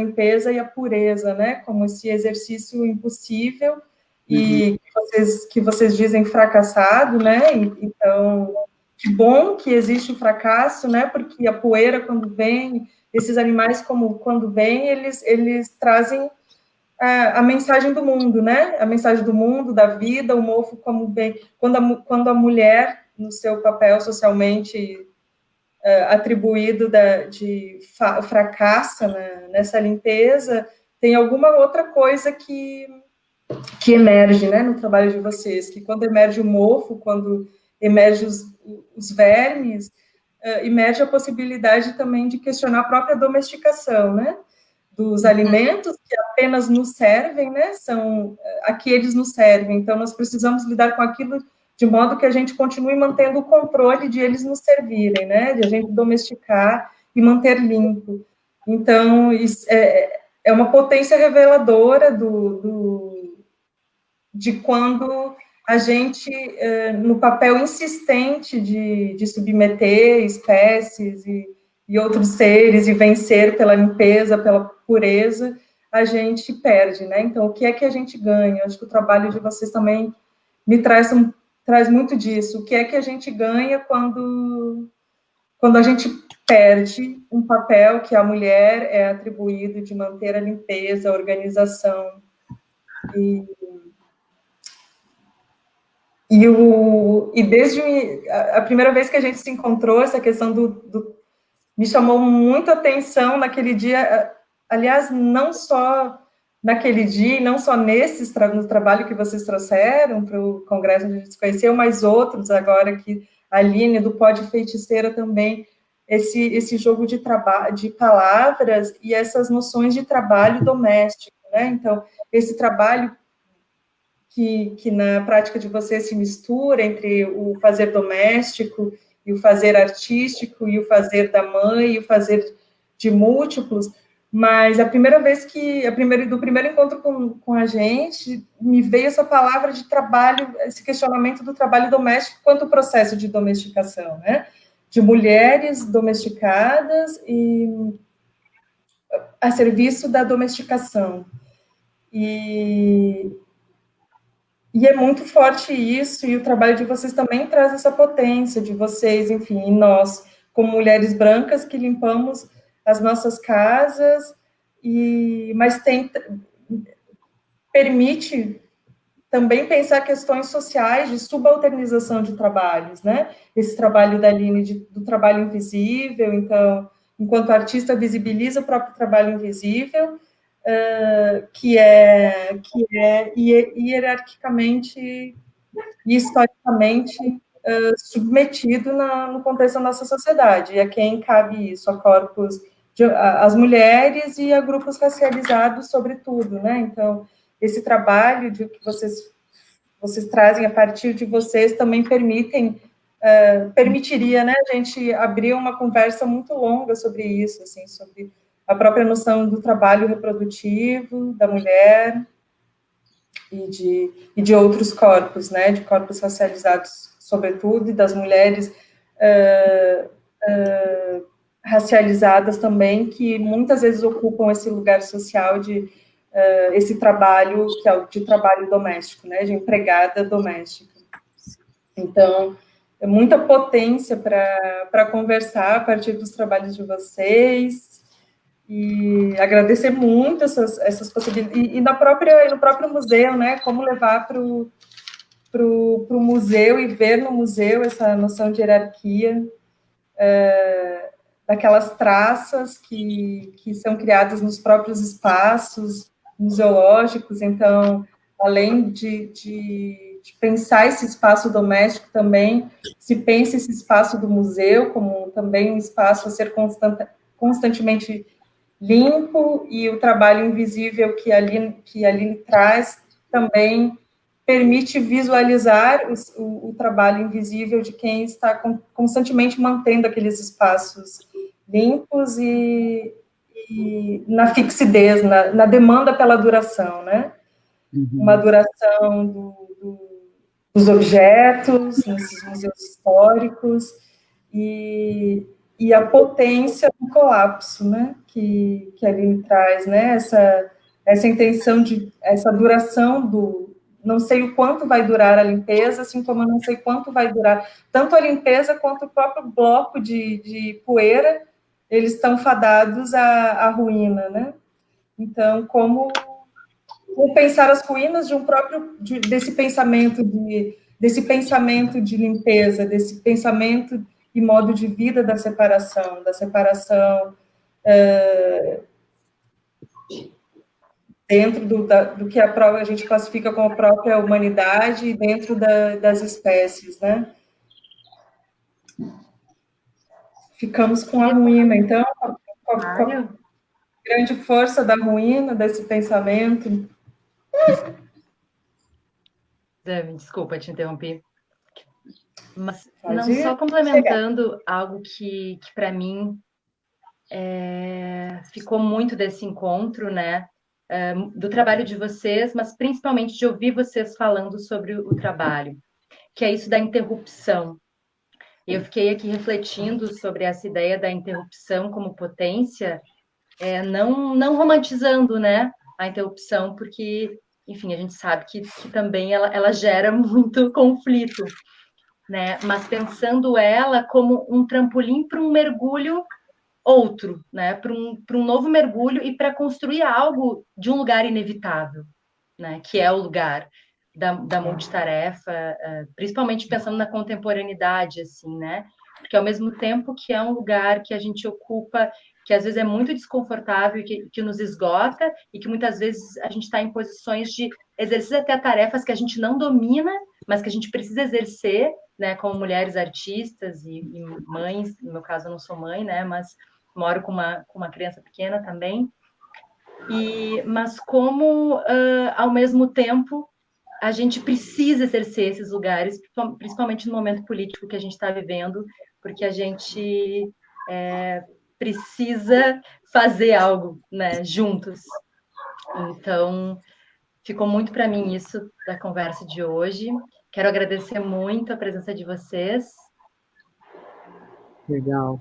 e a pureza, né? Como esse exercício impossível e que vocês dizem fracassado, né? Então, que bom que existe o fracasso, né? Porque a poeira, quando vem, esses animais, como quando vêm, eles trazem a mensagem do mundo, né? A mensagem do mundo, da vida, o mofo como vem. Quando a mulher, no seu papel socialmente atribuído fracassa, né, nessa limpeza, tem alguma outra coisa que emerge, né, no trabalho de vocês, que quando emerge o mofo, quando emerge os vermes, emerge a possibilidade também de questionar a própria domesticação, né, dos alimentos que apenas nos servem, né, são aqueles nos servem, então nós precisamos lidar com aquilo de modo que a gente continue mantendo o controle de eles nos servirem, né, de a gente domesticar e manter limpo. Então, isso é uma potência reveladora de quando a gente, no papel insistente de submeter espécies e outros seres e vencer pela limpeza, pela pureza, a gente perde, né? Então, o que é que a gente ganha? Acho que o trabalho de vocês também me traz muito disso. O que é que a gente ganha quando a gente perde um papel que a mulher é atribuído de manter a limpeza, a organização e desde a primeira vez que a gente se encontrou, essa questão me chamou muito a atenção naquele dia, aliás, não só naquele dia, não só no trabalho que vocês trouxeram para o congresso onde a gente se conheceu, mas outros agora, que a Aline, do Pó de Feiticeira também, esse jogo de palavras e essas noções de trabalho doméstico, né? Então, esse trabalho que na prática de vocês se mistura entre o fazer doméstico e o fazer artístico, e o fazer da mãe, e o fazer de múltiplos, mas do primeiro encontro com a gente, me veio essa palavra de trabalho, esse questionamento do trabalho doméstico quanto o processo de domesticação, né? De mulheres domesticadas e a serviço da domesticação. E é muito forte isso, e o trabalho de vocês também traz essa potência de vocês, enfim, e nós, como mulheres brancas que limpamos as nossas casas, mas permite também pensar questões sociais de subalternização de trabalhos, né? Esse trabalho da Aline do trabalho invisível, então, enquanto artista visibiliza o próprio trabalho invisível, que é hierarquicamente e historicamente submetido no contexto da nossa sociedade, e a quem cabe isso, a corpos, as mulheres e a grupos racializados, sobretudo, né? Então, esse trabalho que vocês trazem a partir de vocês também permitiria, né, a gente abrir uma conversa muito longa sobre isso, assim, sobre a própria noção do trabalho reprodutivo da mulher e de outros corpos, né, de corpos racializados, sobretudo, e das mulheres racializadas também, que muitas vezes ocupam esse lugar social esse trabalho, que é o de trabalho doméstico, né, de empregada doméstica. Então, é muita potência para conversar a partir dos trabalhos de vocês, e agradecer muito essas possibilidades, e no próprio museu, né, como levar para o museu e ver no museu essa noção de hierarquia, daquelas traças que são criadas nos próprios espaços museológicos. Então, além de pensar esse espaço doméstico também, se pensa esse espaço do museu como também um espaço a ser constantemente limpo, e o trabalho invisível que a Aline traz também permite visualizar o trabalho invisível de quem está constantemente mantendo aqueles espaços limpos e na fixidez, na demanda pela duração, né? Uma duração dos objetos nesses museus históricos e a potência do colapso, né, que a Aline traz, né, essa intenção essa duração não sei o quanto vai durar a limpeza, assim como eu não sei quanto vai durar tanto a limpeza quanto o próprio bloco de poeira, eles estão fadados à ruína, né? Então, como pensar as ruínas de desse pensamento de limpeza, desse pensamento e modo de vida da separação dentro do que a gente classifica como a própria humanidade e dentro das espécies, né? Ficamos com a ruína, então, com a grande força da ruína, desse pensamento. Desculpa, te interrompi. Mas não só complementando algo que para mim ficou muito desse encontro, né? Do trabalho de vocês, mas principalmente de ouvir vocês falando sobre o trabalho, que é isso da interrupção. Eu fiquei aqui refletindo sobre essa ideia da interrupção como potência, não romantizando, né, a interrupção, porque, enfim, a gente sabe que também ela gera muito conflito, né? Mas pensando ela como um trampolim para um mergulho outro, né? Para um novo mergulho e para construir algo de um lugar inevitável, né? Que é o lugar da multitarefa, principalmente pensando na contemporaneidade, assim, né? Porque ao mesmo tempo que é um lugar que a gente ocupa, que às vezes é muito desconfortável e que nos esgota, e que muitas vezes a gente está em posições de exercer até tarefas que a gente não domina, mas que a gente precisa exercer, né? Como mulheres artistas e mães, no meu caso eu não sou mãe, né? Mas moro com uma criança pequena também. Mas como, ao mesmo tempo, a gente precisa exercer esses lugares, principalmente no momento político que a gente está vivendo, porque a gente precisa fazer algo, né, juntos. Então, ficou muito para mim isso da conversa de hoje. Quero agradecer muito a presença de vocês. Legal.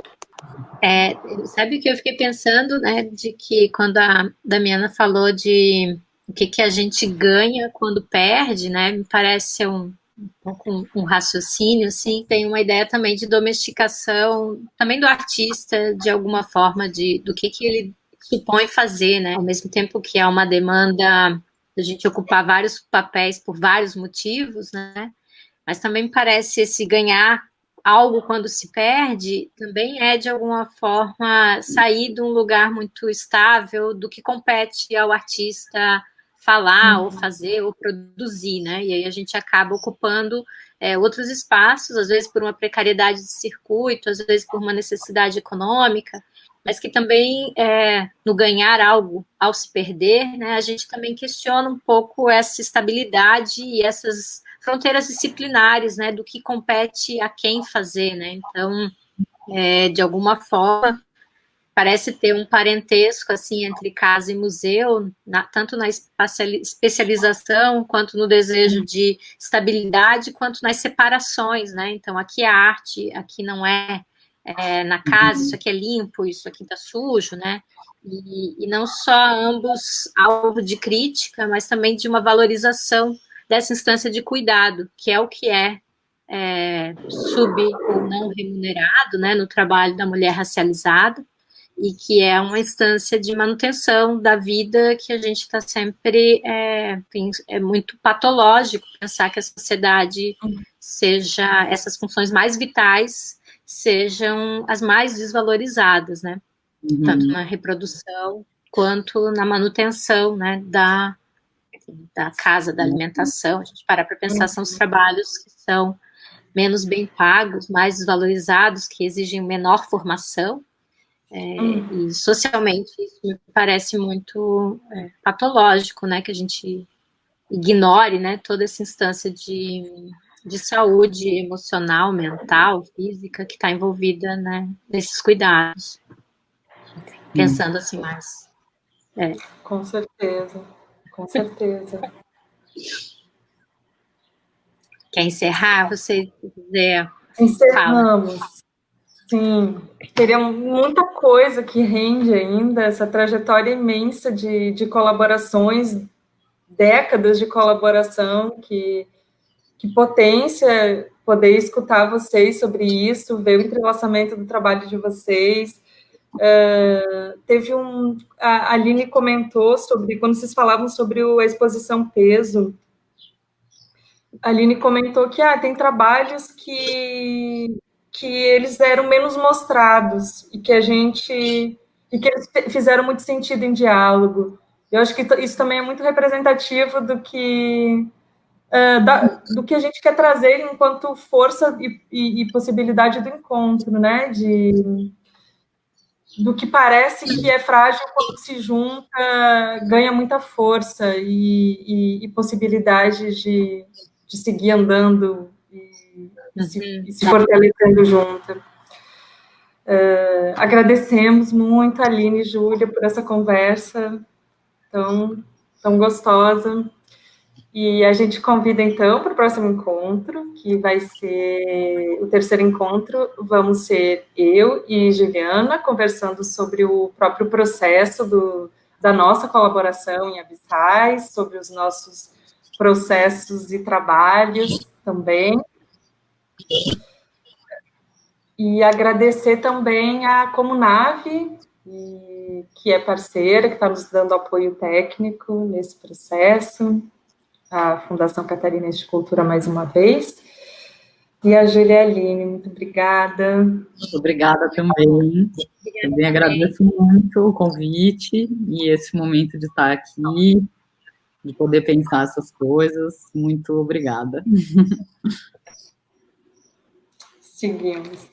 Sabe o que eu fiquei pensando, né, de que quando a Damiana falou de o que a gente ganha quando perde, né, me parece um pouco um raciocínio, assim, tem uma ideia também de domesticação, também do artista, de alguma forma, do que ele supõe fazer, né, ao mesmo tempo que há uma demanda a gente ocupar vários papéis por vários motivos, né, mas também me parece esse ganhar algo quando se perde, também é, de alguma forma, sair de um lugar muito estável do que compete ao artista falar, ou fazer, ou produzir, né? E aí a gente acaba ocupando outros espaços, às vezes por uma precariedade de circuito, às vezes por uma necessidade econômica, mas que também, no ganhar algo ao se perder, né, a gente também questiona um pouco essa estabilidade e essas fronteiras disciplinares, né, do que compete a quem fazer, né, então, de alguma forma, parece ter um parentesco, assim, entre casa e museu, tanto na especialização, quanto no desejo de estabilidade, quanto nas separações, né, então, aqui é arte, aqui não na casa, isso aqui é limpo, isso aqui tá sujo, né, e não só ambos alvo de crítica, mas também de uma valorização dessa instância de cuidado, que é o que sub ou não remunerado, né, no trabalho da mulher racializada, e que é uma instância de manutenção da vida que a gente está sempre, é muito patológico pensar que a sociedade seja, essas funções mais vitais sejam as mais desvalorizadas, né, tanto na reprodução quanto na manutenção, né, da casa, da alimentação. A gente para pensar, são os trabalhos que são menos bem pagos, mais desvalorizados, que exigem menor formação, e socialmente isso me parece muito patológico, né, que a gente ignore, né, toda essa instância de saúde emocional, mental, física, que está envolvida, né, nesses cuidados. Pensando assim mais. Com certeza, com certeza. Quer encerrar? Você quiser. Encerramos. Fala. Sim, teria muita coisa que rende ainda essa trajetória imensa de colaborações décadas de colaboração, que potência poder escutar vocês sobre isso, ver o entrelaçamento do trabalho de vocês. A Aline comentou sobre, quando vocês falavam sobre a exposição peso, a Aline comentou que tem trabalhos que eles eram menos mostrados e que eles fizeram muito sentido em diálogo. Eu acho que isso também é muito representativo do que a gente quer trazer enquanto força e possibilidade do encontro, né? Do que parece que é frágil, quando se junta, ganha muita força e possibilidade de seguir andando e se fortalecendo junto. Agradecemos muito a Aline e Júlia por essa conversa tão gostosa. E a gente convida, então, para o próximo encontro, que vai ser o terceiro encontro. Vamos ser eu e Juliana conversando sobre o próprio processo da nossa colaboração em Abissais, sobre os nossos processos e trabalhos também. E agradecer também a Comunave, que é parceira, que está nos dando apoio técnico nesse processo, a Fundação Catarinense de Cultura mais uma vez, e a Júlia Aline, muito obrigada. Muito obrigada também. Também agradeço muito o convite e esse momento de estar aqui, de poder pensar essas coisas. Muito obrigada. Seguimos.